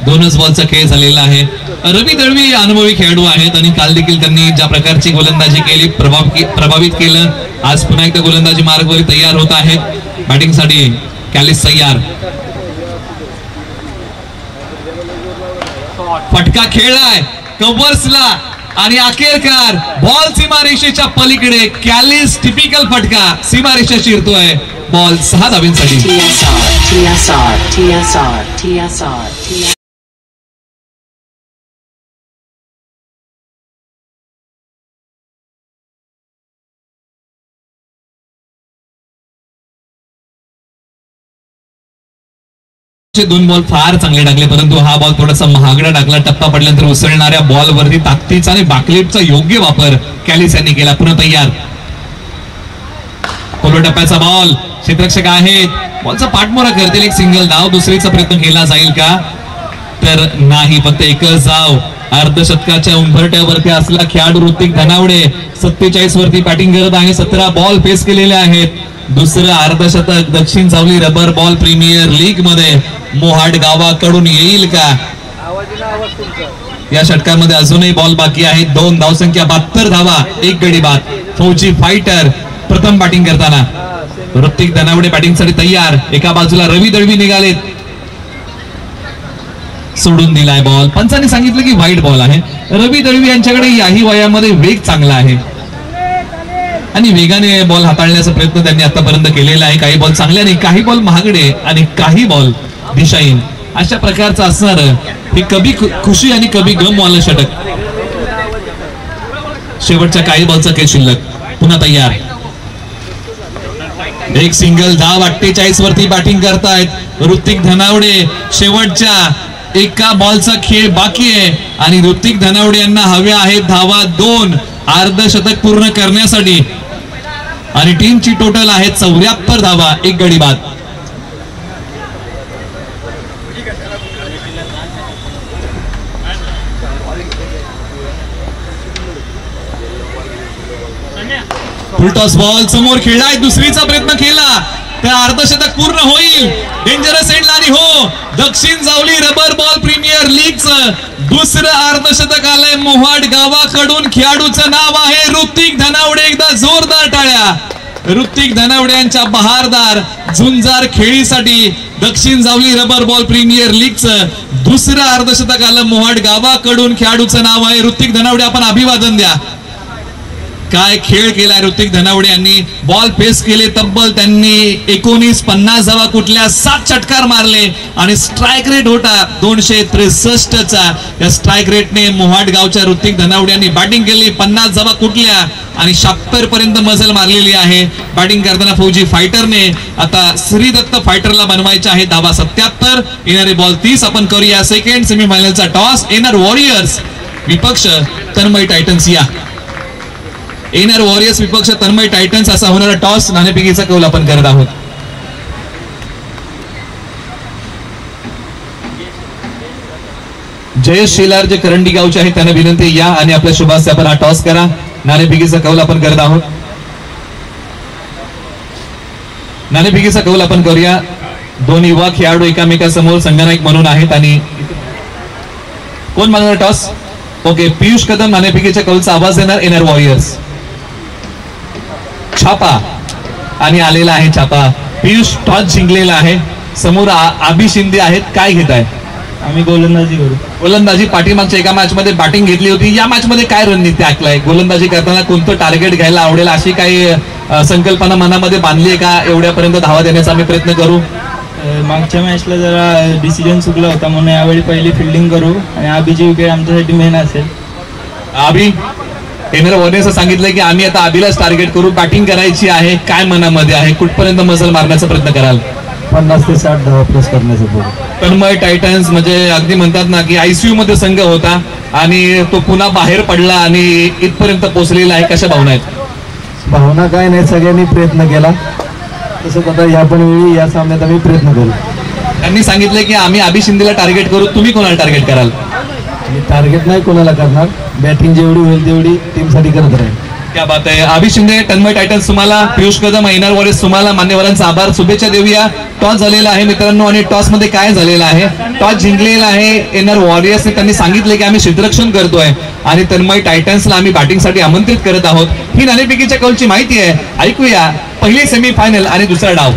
A: 2च बॉलचा खेळ झालेला आहे. रवी दळवी अनुभवी खेळाडू आहेत आणि काल देखील त्यांनी ज्या प्रकारची गोलंदाजी केली प्रभावित केलं. आज पुन्हा एकदा गोलंदाजी मार्गावर तयार होत आहेत. बॅटिंगसाठी कॅलिस तयार. फटका खेळलाय कव्हर्सला आणि अखेरकार बॉल सीमारेषेच्या पलीकडे. कॅलिस टिपिकल फटका सीमारेषा शिरतोय. बॉल 6 धावांसाठी. दोन बॉल फार चांगले टाकले, परंतु हा बॉल थोडासा महागडा टाकला. टप्पा पडल्यानंतर उसळणाऱ्या बॉल वरती ताकदीचा आणि बाकलेटचा योग्य वापर कॅलिस यांनी केला. पुन्हा तयार. पोलो टप्प्याचा बॉल. क्षेत्ररक्षक आहेत, बॉलचा पाठमोरा करतील. एक सिंगल धाव. दुसरीचा प्रयत्न केला जाईल का? तर नाही, फक्त एकच धाव. अर्धशतकाच्या उंबरट्यावरती असला खेळाडू ऋतिक धनावडे 47 वरती बॅटिंग करत आहे. 17 बॉल फेस केलेले आहेत. दुसरं अर्धशतक दक्षिण सावली रबर बॉल प्रीमियर लीग मध्ये मोहाड गावाकडून येईल का? या षटकामध्ये अजूनही बॉल बाकी आहेत. 2 धावसंख्या, 72 धावा, 1 गडी बाद. फौजी फायटर प्रथम बॅटिंग करताना. ऋतिक धनावडे बॅटिंगसाठी तयार. एका बाजूला रवी दळवी निघालेत. सोडून दिलाय बॉल. पंचांनी सांगितलं की वाईट बॉल आहे. रवी दळवी यांच्याकडे याही वयामध्ये वेग चांगला आहे आणि वेगाने बॉल हाताळण्याचा प्रयत्न त्यांनी आतापर्यंत केलेला आहे. काही बॉल चांगले आणि काही बॉल महागडे आणि काही बॉल दिशाहीन. अशा प्रकारचं असणार हे कभी खुशी आणि कभी गम वालं षटक. शेवटच्या काही बॉलचा खेळ शिल्लक. पुन्हा तयार. एक सिंगल धाव. 48 वरती बॅटिंग करतायत ऋतिक धनावडे. शेवटच्या एका बॉलचा खेळ बाकी आहे आणि ऋतिक धनावडे यांना हव्या आहेत धावा 2 अर्धशतक पूर्ण करण्यासाठी. आणि टीमची टोटल आहे 74 धावा, 1 गडी बाद. फुलटॉस बॉल समोर खेळलाय. दुसरीचा प्रयत्न केला तर अर्धशतक पूर्ण होईल. डेंजरस एंडला आणि हो, दक्षिण सावली रबर बॉल प्रीमियर लीगचं दुसरं अर्धशतक आलंय मोहाड गावाकडून. खेळाडूचं नाव आहे ऋतिक धनावडे. एकदा जोरदार टाळ्या ऋतिक धनावडे यांच्या बहारदार झुंजार खेळीसाठी. दक्षिण सावली रबर बॉल प्रीमियर लीगचं दुसरं अर्धशतक आलं मोहाड गावाकडून. खेळाडूचं नाव आहे ऋतिक धनावडे. आपण अभिवादन द्या. काय खेळ केलाय ऋतिक धनावडे यांनी. बॉल फेस केले तब्बल त्यांनी 19-50 धावा कुठल्या 7 षटकार मारले आणि स्ट्राईक रेट होता 263चा. या स्ट्राईक रेटने मोहाड गावच्या ऋतिक धनावडे यांनी बॅटिंग केली. 50 धावा कुठल्या आणि 76 पर्यंत मजल मारलेली आहे. बॅटिंग करताना फौजी फायटरने आता श्रीदत्त फायटरला बनवायचे आहे धावा 77. येणारे बॉल 30. आपण करूया सेकंड सेमीफायनलचा टॉस. येणार वॉरियर्स विपक्ष तन्मय टायटन्स. या येणार वॉरियर्स विपक्ष तन्मय टायटन्स असा होणारा टॉस. नाणेफेकीचा कौल आपण करत आहोत. जयेश शेलार जे करंडी गावचे आहेत त्यांना विनंती या आणि आपल्या शुभास्ते आपण हा टॉस करा. नाणेफेकीचा कौल आपण करत आहोत. नाणेफेकीचा कौल आपण करूया. 2 युवा खेळाडू एकामेकांसमोर संगनायक म्हणून आहेत आणि कोण मागणार टॉस? ओके, पियुष कदम नाणेफेकीच्या कौलचा आवाज देणार. येणार वॉरियर्स. छापा आणि आलेला आहे छापा. पियुष टॉस जिंकलेला आहे. समोर आबी शिंदे आहेत. काय घेत आहे?
C: आम्ही गोलंदाजी करू.
A: गोलंदाजी. पाठीमागच्या एका मॅच मध्ये बॅटिंग घेतली होती. या मॅच मध्ये काय रणनीती आखलाय? गोलंदाजी करताना कोणतं टार्गेट घ्यायला आवडेल अशी काही संकल्पना मनामध्ये बांधली आहे का? एवढ्यापर्यंत धावा देण्याचा आम्ही प्रयत्न करू.
C: मागच्या मॅचला जरा डिसिजन चुकला होता म्हणून यावेळी पहिली फिल्डिंग करू आणि आबीची विकेट आमच्यासाठी मेन असेल.
A: आबी ट्रेनर वॉर्नेसं सांगितलंय की आम्ही आता आबीलाच टार्गेट करू. बॅटिंग करायची आहे. काय मनामध्ये आहे? कुठपर्यंत मजल मारण्याचा प्रयत्न कराल?
C: 50 ते 60 धावा प्लस करण्याचा.
A: तन्मय टायटन्स म्हणजे अगदी म्हणतात ना की ICU मध्ये संघ होता आणि तो पुन्हा बाहेर पडला आणि इथपर्यंत पोहोचलेला आहे. कशा भावना आहेत?
C: भावना काय नाही, सगळ्यांनी प्रयत्न केला. तसंच आता या पण वेळी या सामन्यात आम्ही प्रयत्न करू.
A: त्यांनी सांगितलं की आम्ही आबी शिंदेला टार्गेट करू. तुम्ही कोणाला टार्गेट कराल?
C: टार्गेट नाही कोणाला करणार. बॅटिंग जेवढी होईल तेवढी टीमसाठी करत राहील.
A: क्या बात आहे. अभि शिंदे, तन्मय टायटन्स तुम्हाला, पियुष कदम, एनआर वॉरियर्स तुम्हाला, मान्यवरांचा आभार, शुभेच्छा देऊया. टॉस झालेला आहे मित्रांनो आणि टॉस मध्ये काय झालेलं आहे, टॉस जिंकलेला आहे एनआर वॉरियर्सने. त्यांनी सांगितले की आम्ही क्षेत्ररक्षण करतोय आणि तन्मय टायटन्सला आम्ही बॅटिंगसाठी आमंत्रित करत आहोत. ही नाणेफेकीच्या कौलची माहिती आहे. ऐकूया पहिली सेमीफायनल आणि दुसरा डाव.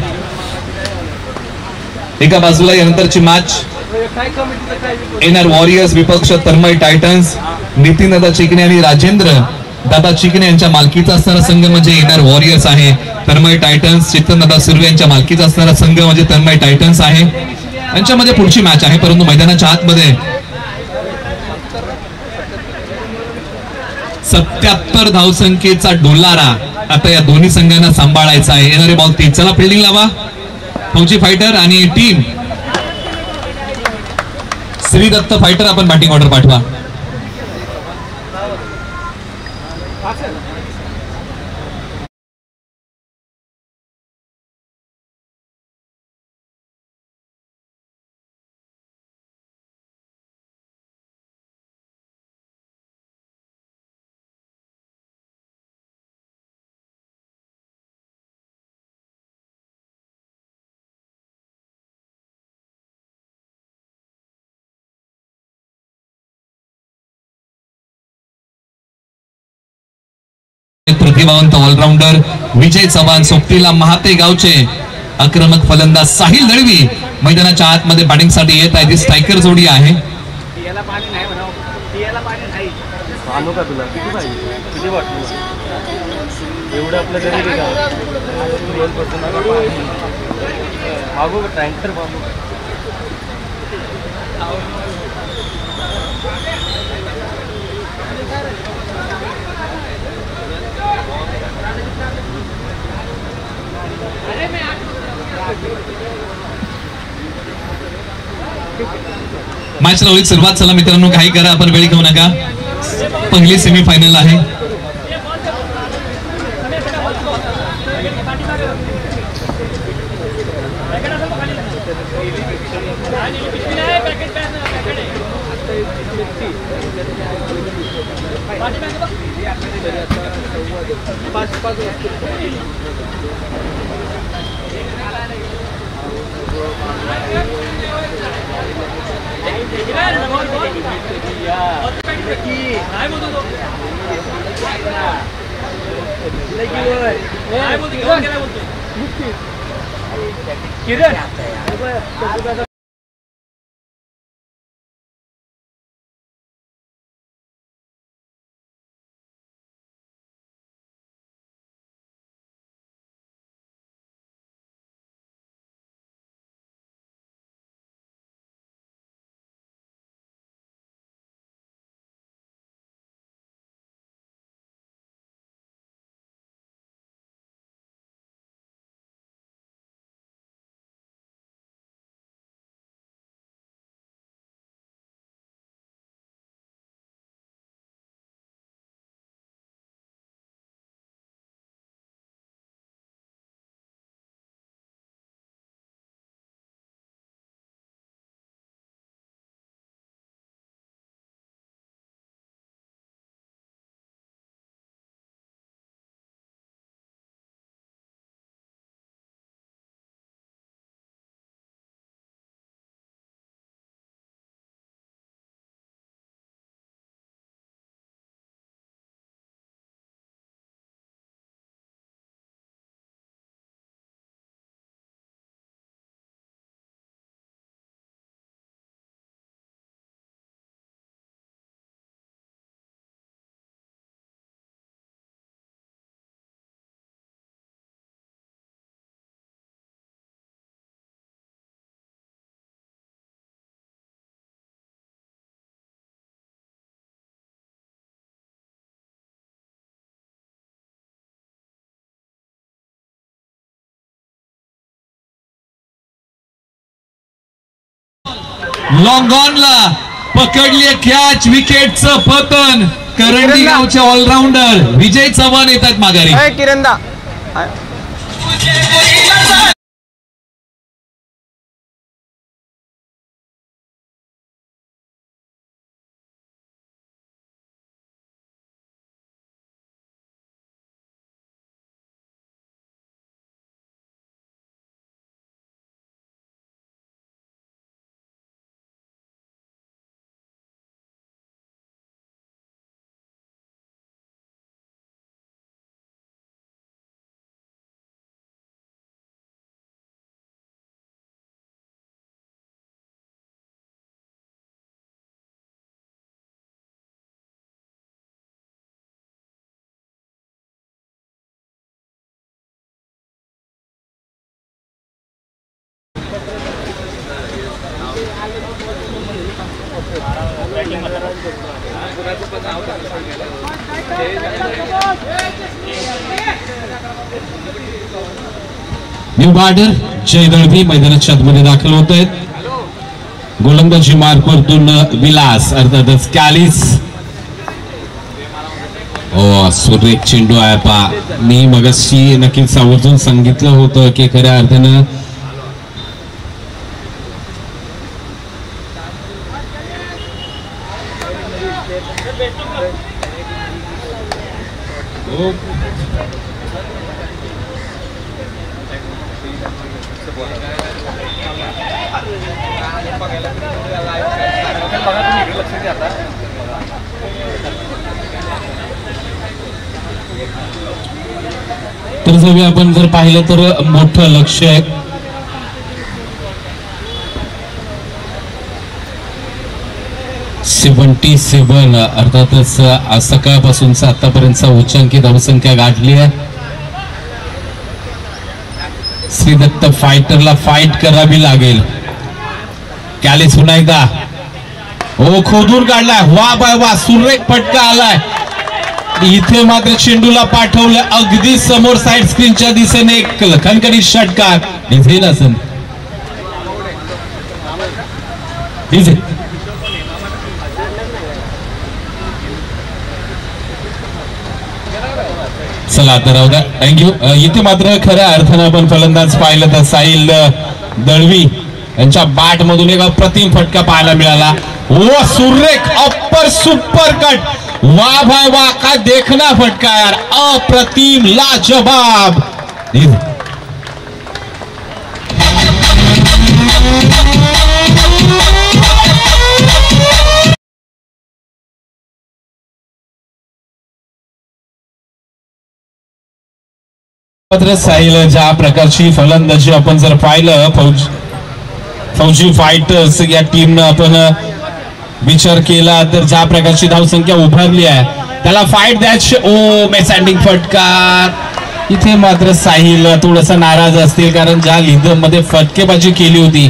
A: एका बाजूला यानंतरची मॅच एनआर वॉरियर्स विपक्ष तन्मय टायटन्स. नितीन दादा चिकणे आणि राजेंद्र दादा चिकणे यांच्या मालकीचा असणारा संघ म्हणजे एनआर वॉरियर्स आहे. तन्मय टायटन्स चेतन दादा सुर्वे यांच्या मालकीचा असणारा संघ म्हणजे तन्मय टायटन्स आहे. यांच्यामध्ये पुढची मॅच आहे, परंतु मैदानाच्या आतमध्ये 77 धावसंख्येचा डोलारा आता या दोन्ही संघांना सांभाळायचा आहे. येणारे बॉल 3. चला फिल्डिंग लावा. फौजी फायटर आणि टीम श्री दत्त फायटर आपण बॅटिंग ऑर्डर पाठवा. प्रतिभावंत ऑलराऊंडर विजय चव्हाण, सोपटीला महाते गावचे आक्रमक फलंदाज साहिल दळवी मैदानाच्या आतमध्ये बॅटिंगसाठी येत आहे. ती स्ट्रायकर जोडी आहे.
D: आणू का तुला किती पाहिजे, किती वाटलं एवढं आपलं घरी मागू टँकर मागू.
A: मॅचला होईल सुरुवात. चला मित्रांनो काही करा, आपण वेळ घेऊ नका. पहिली सेमीफायनल आहे.
B: किरण लॉंग ऑनला पकडली कॅच, विकेटचं पतन. करंडी गावचे ऑलराऊंडर विजय चव्हाण येतात माघारी. किरणदा न्यू बॉर्डर जय दळवी मैदानाच्या आतमध्ये दाखल होत आहेत. गोलंदाजी मार्कवरतून विलास अर्थातच कॅलिस. सुरेख चेंडू आहे पा. मी मगाशी नक्कीच आवर्जून सांगितलं होतं की खऱ्या अर्थानं तर जाऊया आपण जर पाहिलं तर मोठं लक्ष आहे. सेव्हन्टी सेव्हन अर्थातच सकाळपासूनचा आतापर्यंतचा उच्चांकी धावसंख्या गाठली आहे. श्रीदत्त फायटरला फाईट करावी लागेल. कॅलिस पुन्हा एकदा खोदून काढलाय. वा बाय वा, सुरेख फटका आलाय. इथे मात्र चेंडूला पाठवलं अगदी समोर साइड स्क्रीनच्या दिशेने एक खणखणीत षटकार. डिझेल असेल डिझेल. चला तर राहू द्या, थँक्यू. इथे मात्र खऱ्या अर्थानं आपण फलंदाज पाहिलं तर साहिल दळवी यांच्या बॅट मधून एक अप्रतिम फटका पाहायला मिळाला. ओ सुरेख अप्पर सुपर कट. वाह भाई वाह, काय देखना फटका यार, अप्रतिम लाजवाब. साहिल ज्या प्रकारची फलंदाजी आपण जर पाहिलं फौजी फायटर्स या टीमनं आपण विचार केला तर ज्या प्रकारची धावसंख्या उभारली आहे त्याला फाईट द्यायची. ओ मेसॅन्डिंग फटकार. इथे मात्र साहिल थोडासा नाराज असतील कारण ज्या लिदम मध्ये फटकेबाजी केली होती,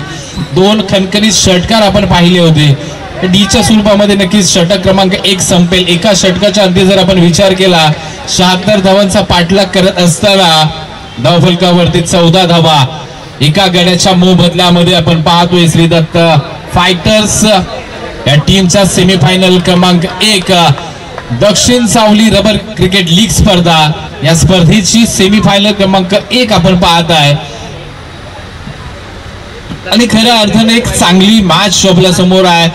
B: दोन खणखणीत षटकार आपण पाहिले होते. डीच्या स्वरूपामध्ये नक्कीच षटक क्रमांक 1 संपेल. एका षटकाच्या अंती जर आपण विचार केला 76 धावांचा पाठलाग करत असताना धावफलकावरती 14 धावा. एका गड्याच्या मोबदल्यामध्ये आपण पाहतोय श्रीदत्त फायटर्स या टीमचा सेमीफायनल क्रमांक 1 दक्षिण सावली रबर क्रिकेट लीग स्पर्धा या स्पर्धेची सेमीफायनल क्रमांक 1 आपण पाहत आहे. आणि खऱ्या अर्थाने एक चांगली मॅच आपल्या समोर आहे.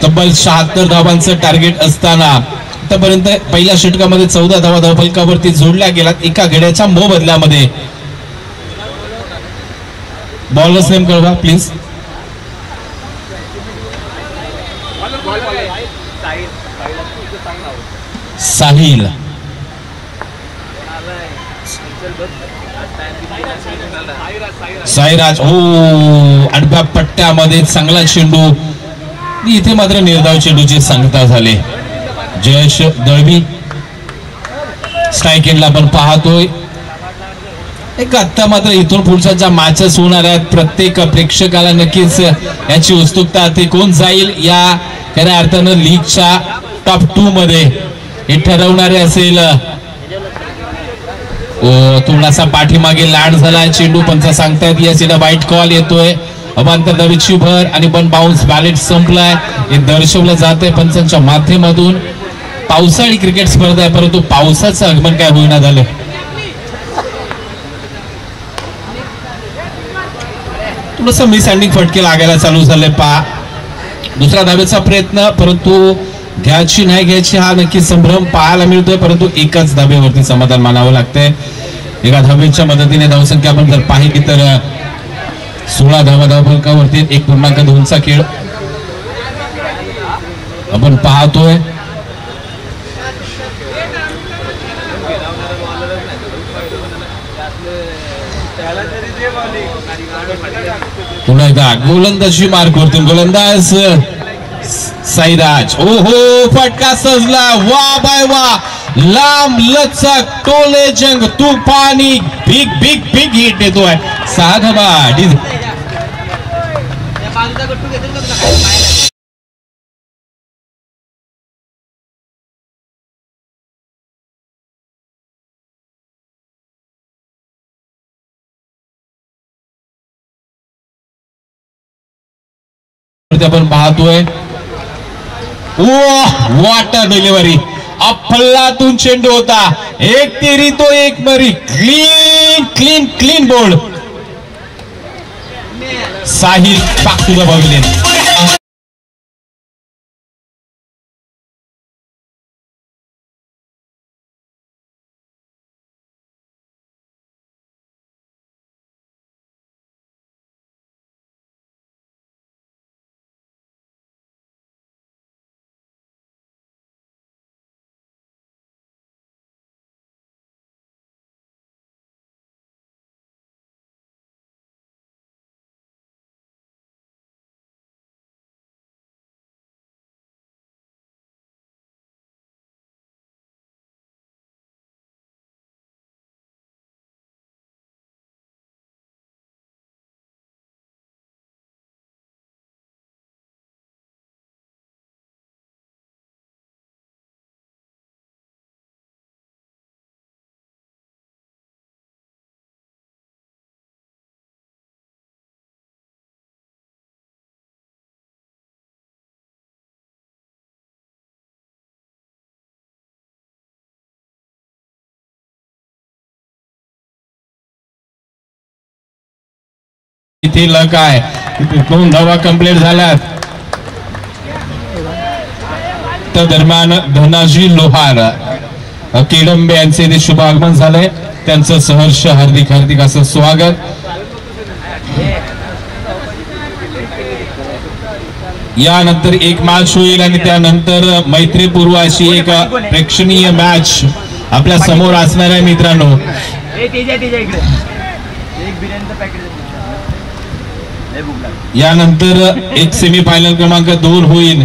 B: तब्बल 76 धावांचं टार्गेट असताना आतापर्यंत पहिल्या षटकामध्ये 14 धावा धावफलकावरती जोडल्या गेल्यात एका गड्याच्या मोबदल्यामध्ये. बॉलर्स नेम कळवा प्लीज. साहिल साईराज. हो आडव्या पट्ट्यामध्ये चांगला चेंडू. इथे मात्र निर्धाव चेंडूची सांगता झाले. जयेश दळवी स्ट्राईक एंडला आपण पाहतोय. एक आता मात्र इथून पुढच्या ज्या मॅचेस होणार आहेत प्रत्येक प्रेक्षकाला नक्कीच याची उत्सुकता ते कोण जाईल या खऱ्या अर्थानं लीगच्या टॉप 2 मध्ये हे ठरवणारे असेल. थोडासा पाठीमागे लाड झालाय चेंडू. पंच सांगतायत या सीला वाईट कॉल येतोय. अवांतर धावेची भर आणि पण बाउन्स बॅलेट संपलाय हे दर्शवलं जात आहे पंचांच्या माध्यमातून. पावसाळी क्रिकेट स्पर्धा आहे परंतु पावसाचं आगमन काय होईना झालं. थोडस मिसहँडिंग फटके लागायला चालू झाले. दुसरा धावेचा प्रयत्न परंतु घ्यायची नाही घ्यायची हा नक्की संभ्रम पाहायला मिळतोय. परंतु एकाच धावेवरती समाधान मानावं लागतंय. एका धावेच्या मदतीने धावसंख्या आपण जर पाहिली तर 16 धावा धावफलकावरती 1.2चा खेळ आपण पाहतोय. पुन्हा एकदा गोलंदाजी मार्कवरती गोलंदाज साईराज. ओहो फटका सजला. वा बाय वा, लांब लचक टोले जंग तुफानी बिग बिग बिग हिट येतोय. 6 धावा. आपण पाहतोय. वॉट डिलिव्हरी, अफलातून चेंडू होता. एक तेरी तो एक मरी. Clean clean clean bowled. Sahil back to the pavilion. इथे लक आहे. 2 धावा कंप्लीट झाल्यात. त्या दरम्यान धनाजी लोहार केडंबे यांचे इथे शुभ आगमन झालंय. त्यांचं सहर्ष हार्दिक हार्दिक असं स्वागत. यानंतर एक मॅच होईल आणि त्यानंतर मैत्रीपूर्व अशी एक प्रेक्षणीय मॅच आपल्या समोर असणार आहे मित्रांनो. यानंतर एक सेमीफायनल क्रमांक 2 होईल.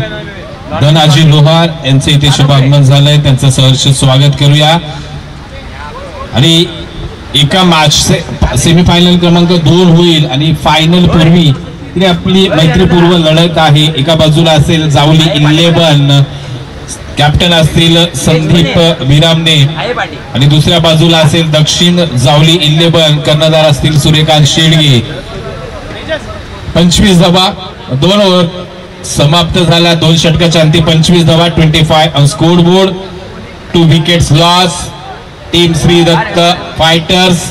B: धनाजी लोहार यांचे इथे शुभ आगमन झालंय. त्यांचं सहर्ष स्वागत करूया. आणि एका मॅच सेमीफायनल क्रमांक 2 होईल आणि फायनल पूर्वी आपली मैत्रीपूर्व लढत आहे. एका बाजूला असेल जावली 11, कॅप्टन असतील संदीप विरामने आणि दुसऱ्या बाजूला असेल दक्षिण जावली 11, कर्णधार असतील सूर्यकांत शेडगे. 25 धावा 2 ओव्हर समाप्त झाला. 2 षटकाच्या अंती 25 धावा, 25 on scoreboard. 2 wickets loss. Team Shri Datt fighters.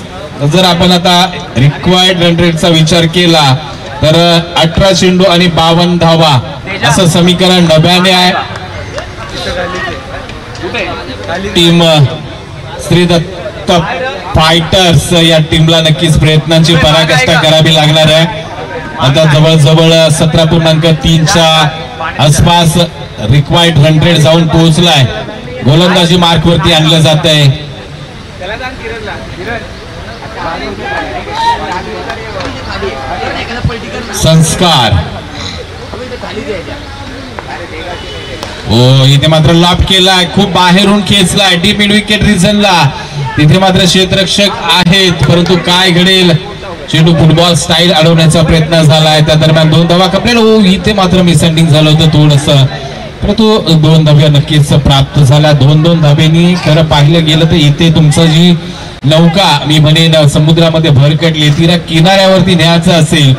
B: जर आपण आता रिक्वायर्ड रन रेटचा विचार केला तर 18 चेंडू आणि 52 धावा असं समीकरण नव्याने आहे. टीम श्री दत्त फायटर्स या टीमला नक्कीच प्रयत्नांची पराकाष्ठा करावी लागणार आहे. आता जवळजवळ 17.3च्या आसपास रिक्वायर्ड रन रेट जाऊन पोहोचलाय. गोलंदाजी मार्क वरती आणलं जात आहे. संस्कार इथे मात्र लॉप केलाय. खूप बाहेरून खेचलाय डीप मिड विकेट रिजनला. तिथे मात्र क्षेत्ररक्षक आहेत परंतु काय घडेल. चेंडू फुटबॉल स्टाईल अडवण्याचा प्रयत्न झालाय. त्या दरम्यान 2 धावा कंप्लीट. इथे मात्र मिसअंडिंग झालं होतं थोडंसं परंतु 2 धाव्या नक्कीच प्राप्त झाल्या. 2-2 धाब्यांनी खरं पाहिलं गेलं तर इथे तुमचं जी नौका मी म्हणेन समुद्रामध्ये भरकटली तिला किनाऱ्यावरती न्यायचं असेल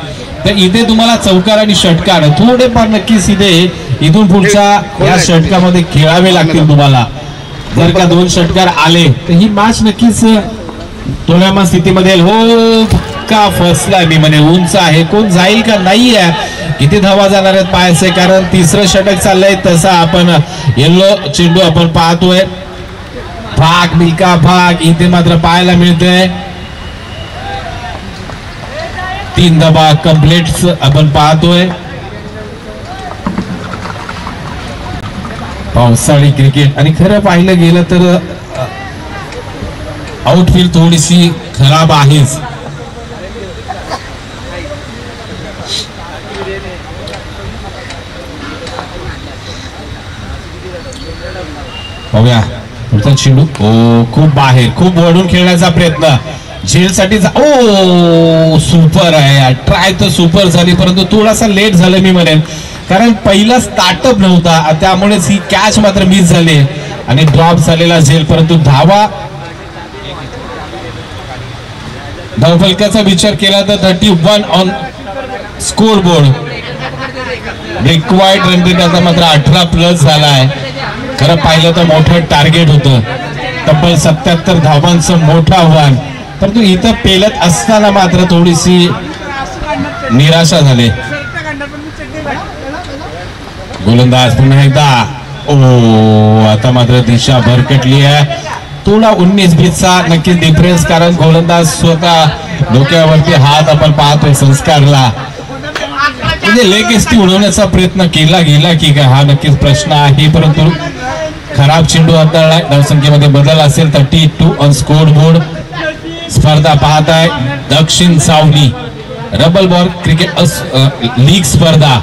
B: तर इथे तुम्हाला चौकार आणि षटकार थोडेफार नक्कीच इथून पुढच्या या षटकामध्ये खेळावे लागतील तुम्हाला. जर का 2 षटकार आले तर ही मॅच नक्कीच तोडयामा स्थितीमध्ये हो का फसलाय मी म्हणे. उंच आहे कोण जाईल का नाही आहे. किती धावा जाणार आहेत पाहायचे कारण 3रं षटक चाललंय. तसा आपण येल्लो चेंडू आपण पाहतोय. भाग मिल्का भाग इथे मात्र पाहायला मिळतोय. 3 धावा कंप्लीट आपण पाहतोय. पावसाळी क्रिकेट आणि खरं पाहिलं गेलं तर आउटफील्ड थोडीशी खराब आहेच. बघूया पुढचा चेंडू खूप बाहेर खूप वळून खेळण्याचा प्रयत्न झेलसाठी. सुपर आहे. ट्राय तर सुपर झाली परंतु थोडासा लेट झालं मी म्हणेन कारण पहिला स्टार्टअप नव्हता त्यामुळेच ही कॅच मात्र मिस झाली आणि ड्रॉप झालेला झेल. परंतु धावफलकाचा विचार केला तर 31 on score board. Required run rate आता मात्र 18+ झाला आहे. खरं पाहिलं तर मोठं टार्गेट होतं, तब्बल 77 धावांचं मोठं आव्हान, परंतु इथं पेलत असताना मात्र थोडीशी निराशा झाली. गोलंदाज पुन्हा एकदा आता मात्र दिशा भरकटली आहे. थोडा 19-20चा नक्कीच डिफरन्स, कारण गोलंदाज स्वतः डोक्यावरती हात आपण पाहतोय संस्कारला, म्हणजे लेग एसटी उडवण्याचा प्रयत्न केला गेला की काय हा नक्कीच प्रश्न आहे. परंतु खराब चेंडू हाताळला, धावसंख्येमध्ये बदल असेल. 32 ऑन स्कोर बोर्ड. स्पर्धा पाहताय दक्षिण सावली रबल बॉल क्रिकेट लीग स्पर्धा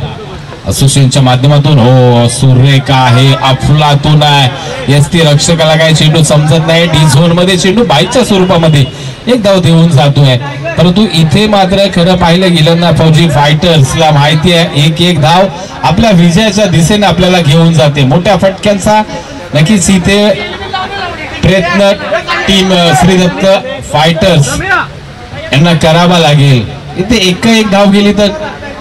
B: असोसिएशनच्या माध्यमातून. हो सुरेखा आहे, अफलातून आहे. एसटी रक्षकाला काय चेंडू समजत नाही. डी झोन मध्ये चेंडू बाईकच्या स्वरूपामध्ये एक धाव देऊन जातोय, परंतु इथे मात्र खरं पाहिलं गेलं ना फौजी फायटर्सला माहिती आहे 1-1 धाव आपल्या विजयाच्या दिशेने आपल्याला घेऊन जाते. मोठ्या फटक्यांचा नक्कीच इथे प्रयत्न टीम श्रीदत्त फायटर्स यांना करावा लागेल. इथे 1-1 धाव गेली तर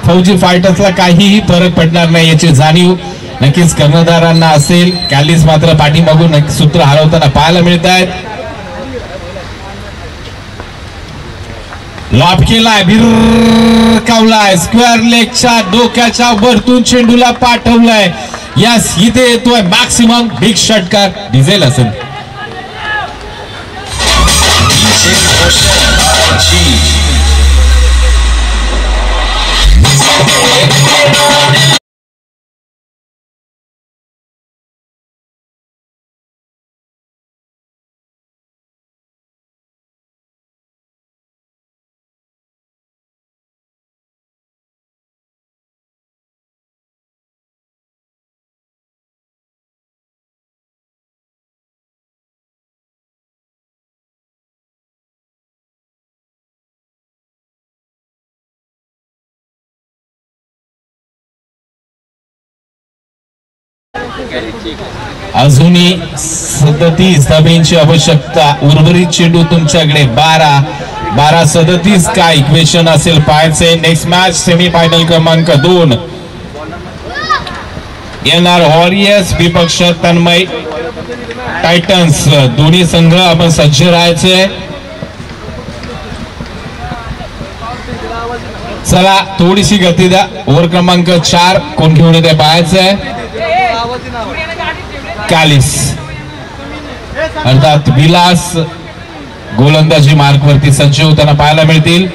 B: फौजी फायटर्सला काहीही फरक पडणार नाही याची जाणीव नक्कीच कर्णधारांना असेल. कॅलिस मात्र पाठीमागून सूत्र हरवताना पाहायला मिळत आहेत. लॉब केलाय, भिरकावलाय, स्क्वेअर लेगच्या डोक्याच्या वरतून चेंडूला पाठवलाय. यस, इथे येतोय मॅक्सिमम बिग षटकार. डिझेल असेल अजूनही 37 धाब्यांची आवश्यकता. उर्वरित चेंडू तुमच्याकडे 12-37 काय इक्वेशन असेल पाहायचे. नेक्स्ट मॅच सेमीफायनल क्रमांक 2 NR वॉरियर्स विपक्ष तन्मय टायटन्स. दोन्ही संघ आपण सज्ज राहायचे. चला थोडीशी गती द्या. ओव्हर क्रमांक 4 कोण घेऊन येते पाहायचंय. कॅलिस अर्थात विलास गोलंदाजी मार्क वरती सज्ज होताना पाहायला मिळतील.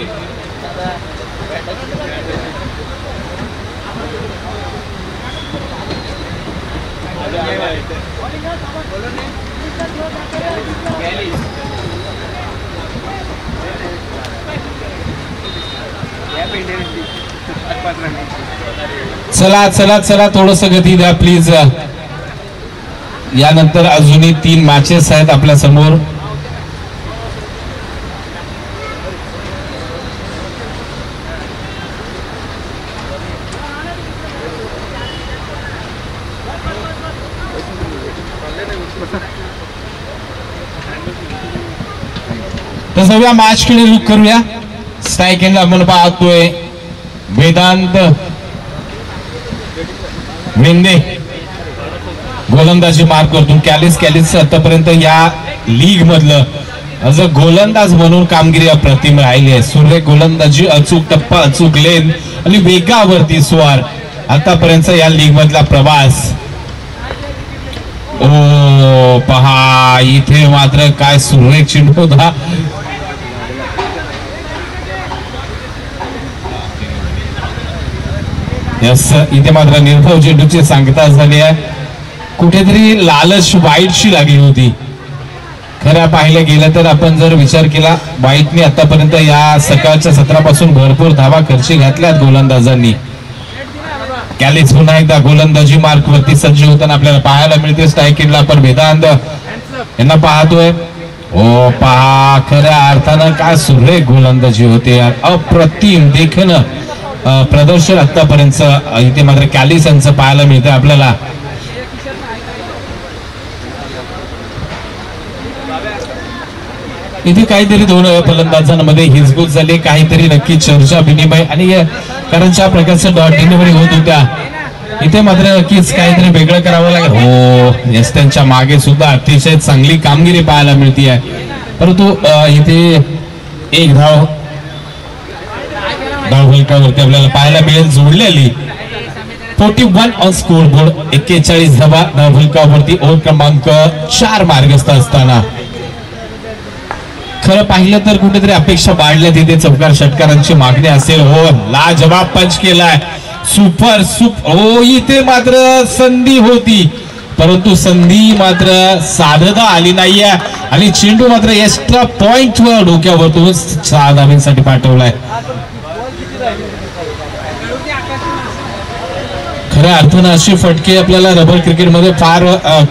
B: चला चला चला थोडस गती द्या प्लीज. यानंतर अजूनही 3 मॅचेस आहेत आपल्या समोर. तर सगळ्या मॅच कडे लुक करूया. स्ट्राईक एंड आपण पाहतोय वेदांत मेंदे गोलंदाजी मार्क करतो. कॅलिस आतापर्यंत या लीग मधलं ॲज अ गोलंदाज म्हणून कामगिरी अप्रतिम राहिली आहे. सुरेख गोलंदाजी, अचूक टप्पा, अचूक लेन आणि वेगावरती स्वार आतापर्यंत या लीग मधला प्रवास. ओ पहा इथे मात्र काय सुरेख चेंडू होता. यस, इथे मात्र निर्भव चेंडूची सांगता झाली आहे. कुठेतरी लालच वाईटशी लागली होती. खरं पाहिलं गेलं तर आपण जर विचार केला वाईटने आतापर्यंत या सकाळच्या सत्रापासून भरपूर धावा खर्ची घातल्यात गोलंदाजांनी. कॅलिस पुन्हा एकदा गोलंदाजी मार्क वरती सज्ज होताना आपल्याला पाहायला मिळते. स्ट्राईकिंगला आपण वेदांत यांना पाहतोय. ओ पहा खऱ्या अर्थानं काय सुरेख गोलंदाजी होते. अप्रतिम देखणं प्रदर्शन आतापर्यंत इथे मात्र कॅलिस यांचं पाहायला मिळतं आपल्याला. इथे काहीतरी दोन फलंदाजांमध्ये हिजबूत झाली, काहीतरी नक्की चर्चा विनिमय आणि कारण ज्या प्रकारचं डॉट डिलिव्हरी होत होत्या इथे मात्र नक्कीच काहीतरी वेगळं करावं लागेल. हो यस त्यांच्या मागे सुद्धा अतिशय चांगली कामगिरी पाहायला मिळते आहे. परंतु इथे एक धाव फलकावरती आपल्याला पाहायला मिळेल जोडलेली 41 ऑन स्कोर बोर्ड. 41 धावा धाव फलकावरती ओव्हर क्रमांक 4 मार्गस्थ असताना खरं पाहिलं तर कुठेतरी अपेक्षा वाढल्या तिथे चौकार षटकारांची मागणी असेल. हो लाजवाब पंच केलाय सुपर हो इथे मात्र संधी होती परंतु संधी मात्र साधता आली नाहीये आणि चेंडू मात्र एक्स्ट्रा पॉइंट वर डोक्यावरतून 6 धावांसाठी पाठवलाय. खऱ्या अर्थानं अशी फटके आपल्याला रबर क्रिकेटमध्ये फार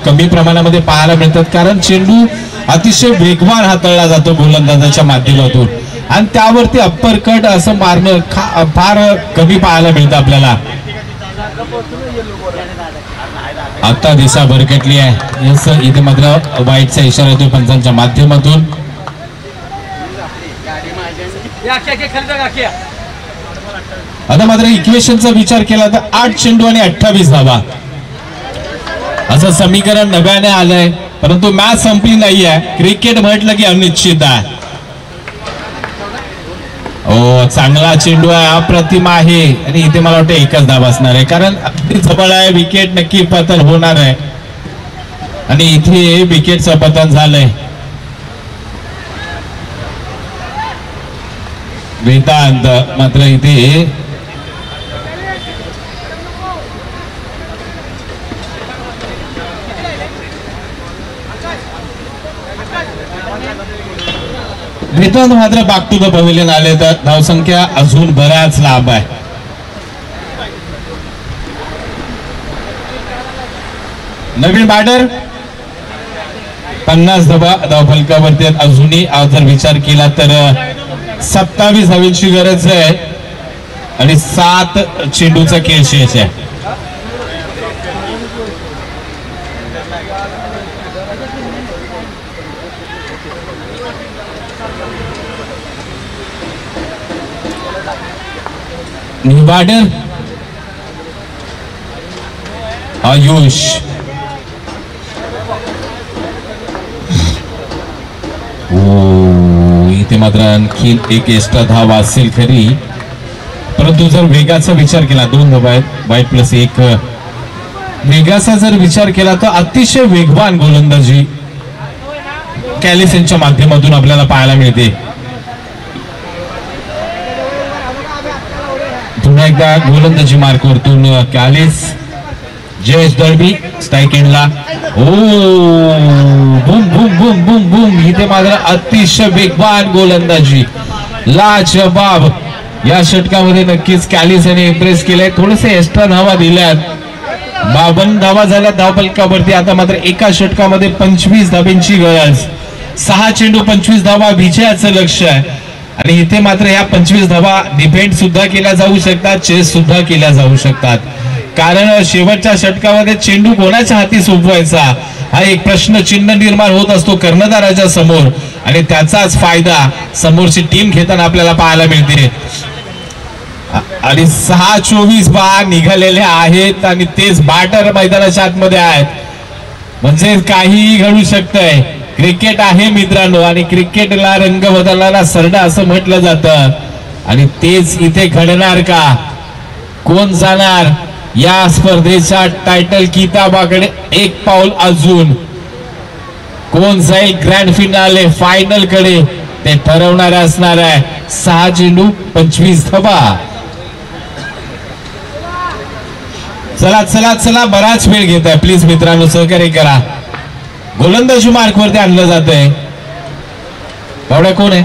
B: कमी प्रमाणामध्ये पाहायला मिळतात कारण चेंडू अतिशय वेगवान हाताळला जातो गोलंदाजाच्या माध्यमातून आणि त्यावरती अप्पर कट असं मारणं फार कमी पाहायला मिळतं आपल्याला. आता दिशा भरकटली आहे. यस इथे मात्र वाईटचा इशारा येतो पंचांच्या माध्यमातून. आता मात्र इक्वेशनचा विचार केला तर 8 चेंडू आणि 28 धावा असं समीकरण नव्याने आलंय परंतु मॅच संपली नाहीये. क्रिकेट म्हटलं की अनिश्चित आहे. हो चांगला चेंडू आहे अप्रतिम आहे आणि इथे मला वाटतं एकच धाव असणार आहे कारण अगदी जवळ आहे विकेट नक्की पतन होणार आहे आणि इथे विकेटचं पतन झालंय. वेदांत मात्र इथे वेदांत मात्र बॅक टू द पवेलियन आले तर धावसंख्या अजून बऱ्याच लांब आहे. नवीन बॅटर 50 धाव फलकावरती अजूनही जर विचार केला तर 27 धावांची गरज आहे आणि 7 चेंडूचा खेळ शेष आहे. निवाडर आयुष इथे मात्र आणखी एक एक्स्ट्रा धाव असेल खरी परंतु जर वेगाचा विचार केला 2 धावा आहेत वाईट प्लस 1 वेगाचा जर विचार केला तर अतिशय वेगवान गोलंदाजी कॅलिस यांच्या माध्यमातून आपल्याला पाहायला मिळते. पुन्हा एकदा गोलंदाजी मार्कवरतून कॅलिस जयेश दळवी स्ट्राईक एंडला. Oh boom boom boom boom boom इथे मात्र अतिशय वेगवान गोलंदाजी लाजवाब. या षटकामध्ये नक्कीच कॅलिस यांनी इम्प्रेस केलंय. थोडेसे एक्स्ट्रा धावा दिल्यात 52 धावा झाल्या धाव फलकावरती. आता मात्र एका षटकामध्ये 25 धावांची गरज. 6 चेंडू 25 धावा विजयाचं लक्ष आहे आणि इथे मात्र या 25 धावा डिफेंड सुद्धा केल्या जाऊ शकतात चेस सुद्धा केल्या जाऊ शकतात कारण शेवटच्या षटकामध्ये चेंडू कोणाच्या हाती सोपवायचा हा एक प्रश्न चिन्ह निर्माण होत असतो कर्णधाराच्या समोर आणि त्याचाच फायदा समोरची टीम घेताना आपल्याला पाहायला मिळते. आणि 6-24 बॉल निघालेले आहेत आणि तेच बॅटर मैदानाच्या आतमध्ये आहेत म्हणजे काहीही घडू शकतंय. क्रिकेट आहे मित्रांनो आणि क्रिकेटला रंग बदलणारा सरडा असं म्हटलं जातं आणि तेच इथे घडणार का? कोण जाणार या स्पर्धेच्या टायटल किताबाकडे एक पाऊल अजून? कोण जाईल ग्रँड फिनाले फायनल कडे ते ठरवणार असणार आहे. 6 चेंडू 25 धावा. चला चला चला बराच वेळ घेत आहे प्लीज मित्रांनो सहकार्य करा. गोलंदाजी मार्कवरती आणलं जात आहे. बावड्या कोण आहे?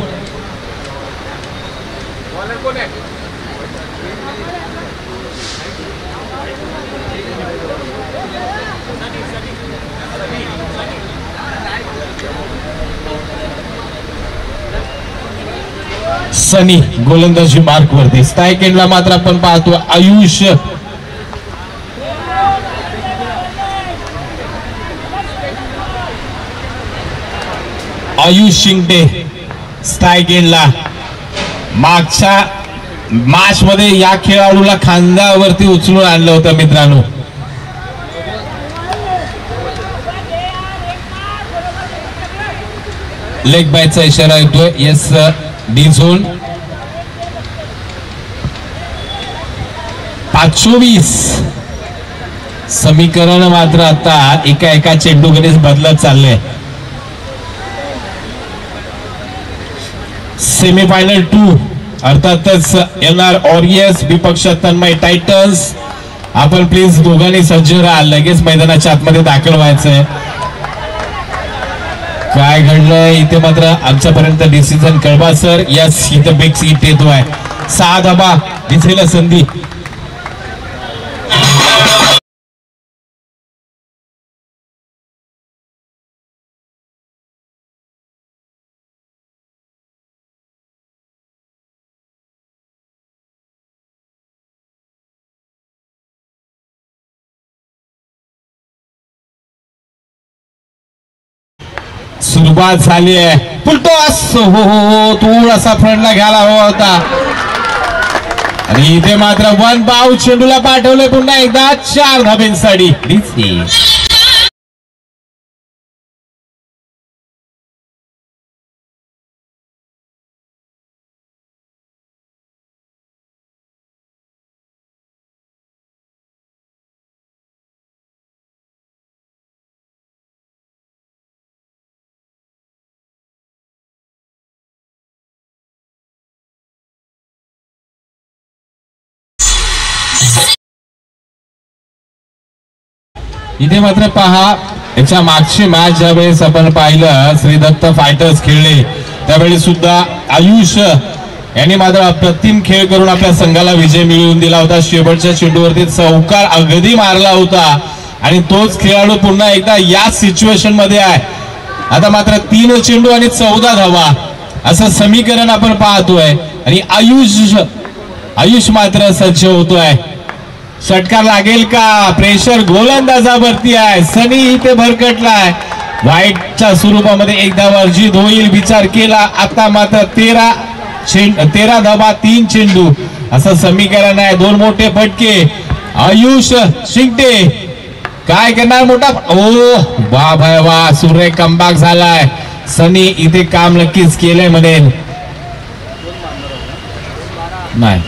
B: सनी गोलंदाजी मार्कवरती. स्ट्राईक एंडला मात्र आपण पाहतो आयुष शिंगटे स्ट्राईक एंडला. मागच्या मॅच मध्ये या खेळाडूला खांद्यावरती उचलून आणलं होतं मित्रांनो. लेग बायचा इशारा येतोय. Yes D zone 25. समीकरण मात्र आता एका चेंडूकडेच बदलत चाललंय. सेमीफायनल 2 अर्थातच येणार ऑरियस विपक्ष तन्मय टायटन्स. आपण प्लीज दोघांनी सज्ज राहा, लगेच मैदानाच्या आतमध्ये दाखल व्हायचंय. काय घडलंय इथे मात्र आमच्यापर्यंत डिसिजन कळवा सर. यस इथं बिग सीट येतोय. 6 धाबा दिसेल संधी. सुरुवात झाली आहे. फुलटॉस हो थोडासा फ्रंटला घ्यायला हवा होता आणि इथे मात्र 1 बाउ चेंडूला पाठवले पुन्हा एकदा 4 धाब्यांसाठी. इथे मात्र पहा याच्या मागची मॅच ज्यावेळेस आपण पाहिलं श्री दत्त फायटर्स खेळले त्यावेळी सुद्धा आयुष यांनी मात्र अप्रतिम खेळ करून आपल्या संघाला विजय मिळवून दिला होता. शेवटच्या चेंडूवरती चौकार अगदी मारला होता आणि तोच खेळाडू पुन्हा एकदा या सिच्युएशन मध्ये आहे. आता मात्र 3 चेंडू आणि 14 धावा असं समीकरण आपण पाहतोय आणि आयुष मात्र सज्ज होतोय. षटकार लागेल का? प्रेशर गोलंदाजावरती आहे. सनी इथे भरकटलाय. व्हाईटच्या स्वरूपामध्ये एकदा वर्जित होईल विचार केला. आता मात्र 13 धाबा 3 चेंडू असं समीकरण आहे. 2 मोठे फटके. आयुष शिंगटे काय करणार? मोठा वा भाई वा सूर्य कमबॅक झालाय. सनी इथे काम नक्कीच केलंय म्हणेल. नाही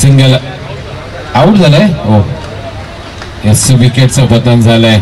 B: सिंगल आउट झालंय. हो एस विकेटचं पतन झालंय.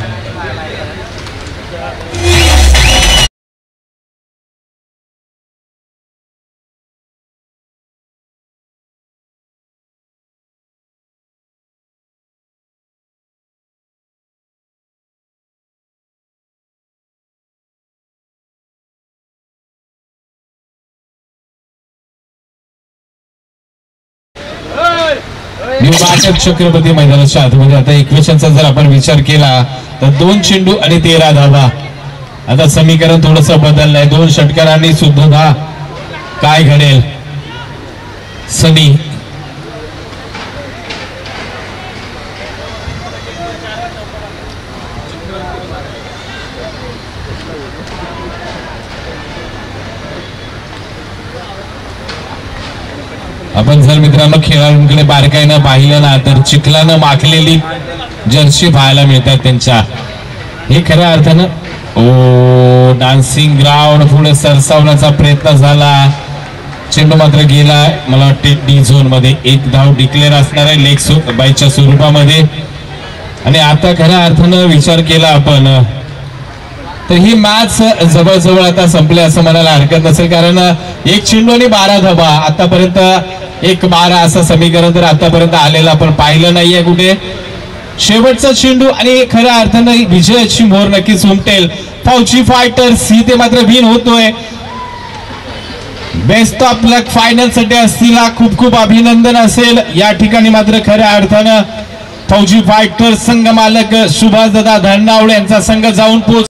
B: चक्रवर्ती मैदानाच्या आतमध्ये आता इक्वेशनचा जर आपण विचार केला तर 2 चेंडू आणि 13 धावा. आता समीकरण थोडस बदललंय. 2 षटकारांनी सुद्धा काय घडेल? सनी आपण जर मित्रांनो खेळाडूंकडे बारकाईनं पाहिलं ना तर चिखलानं माखलेली जर्सी पाहायला मिळतात त्यांच्या. हे खऱ्या अर्थानं डान्सिंग ग्राउंड पुढे सरसावण्याचा प्रयत्न झाला. चेंडू मात्र गेला मला वाटते डी झोन मध्ये. 1 धाव डिक्लेअर असणार आहे लेग बायच्या स्वरूपामध्ये. आणि आता खऱ्या अर्थानं विचार केला आपण तर ही मॅच जवळजवळ आता संपली असं म्हणायला हरकत नसेल. कारण 1 चेंडू आणि 12 धावा आतापर्यंत 1-12 असं समीकरण तर आतापर्यंत आलेलं आपण पाहिलं नाहीये कुठे. शेवटचा चेंडू आणि खऱ्या अर्थानं विजयाची मोहर नक्कीच उमटेल. फौजी फायटर्स इथे मात्र विन होतोय. बेस्ट ऑफ लक फायनल साठी असतील खूप खूप अभिनंदन असेल. या ठिकाणी मात्र खऱ्या अर्थानं फौजी फायटर्स संघ मालक सुभाष दादा धनावडे यांचा संघ जाऊन पोहोच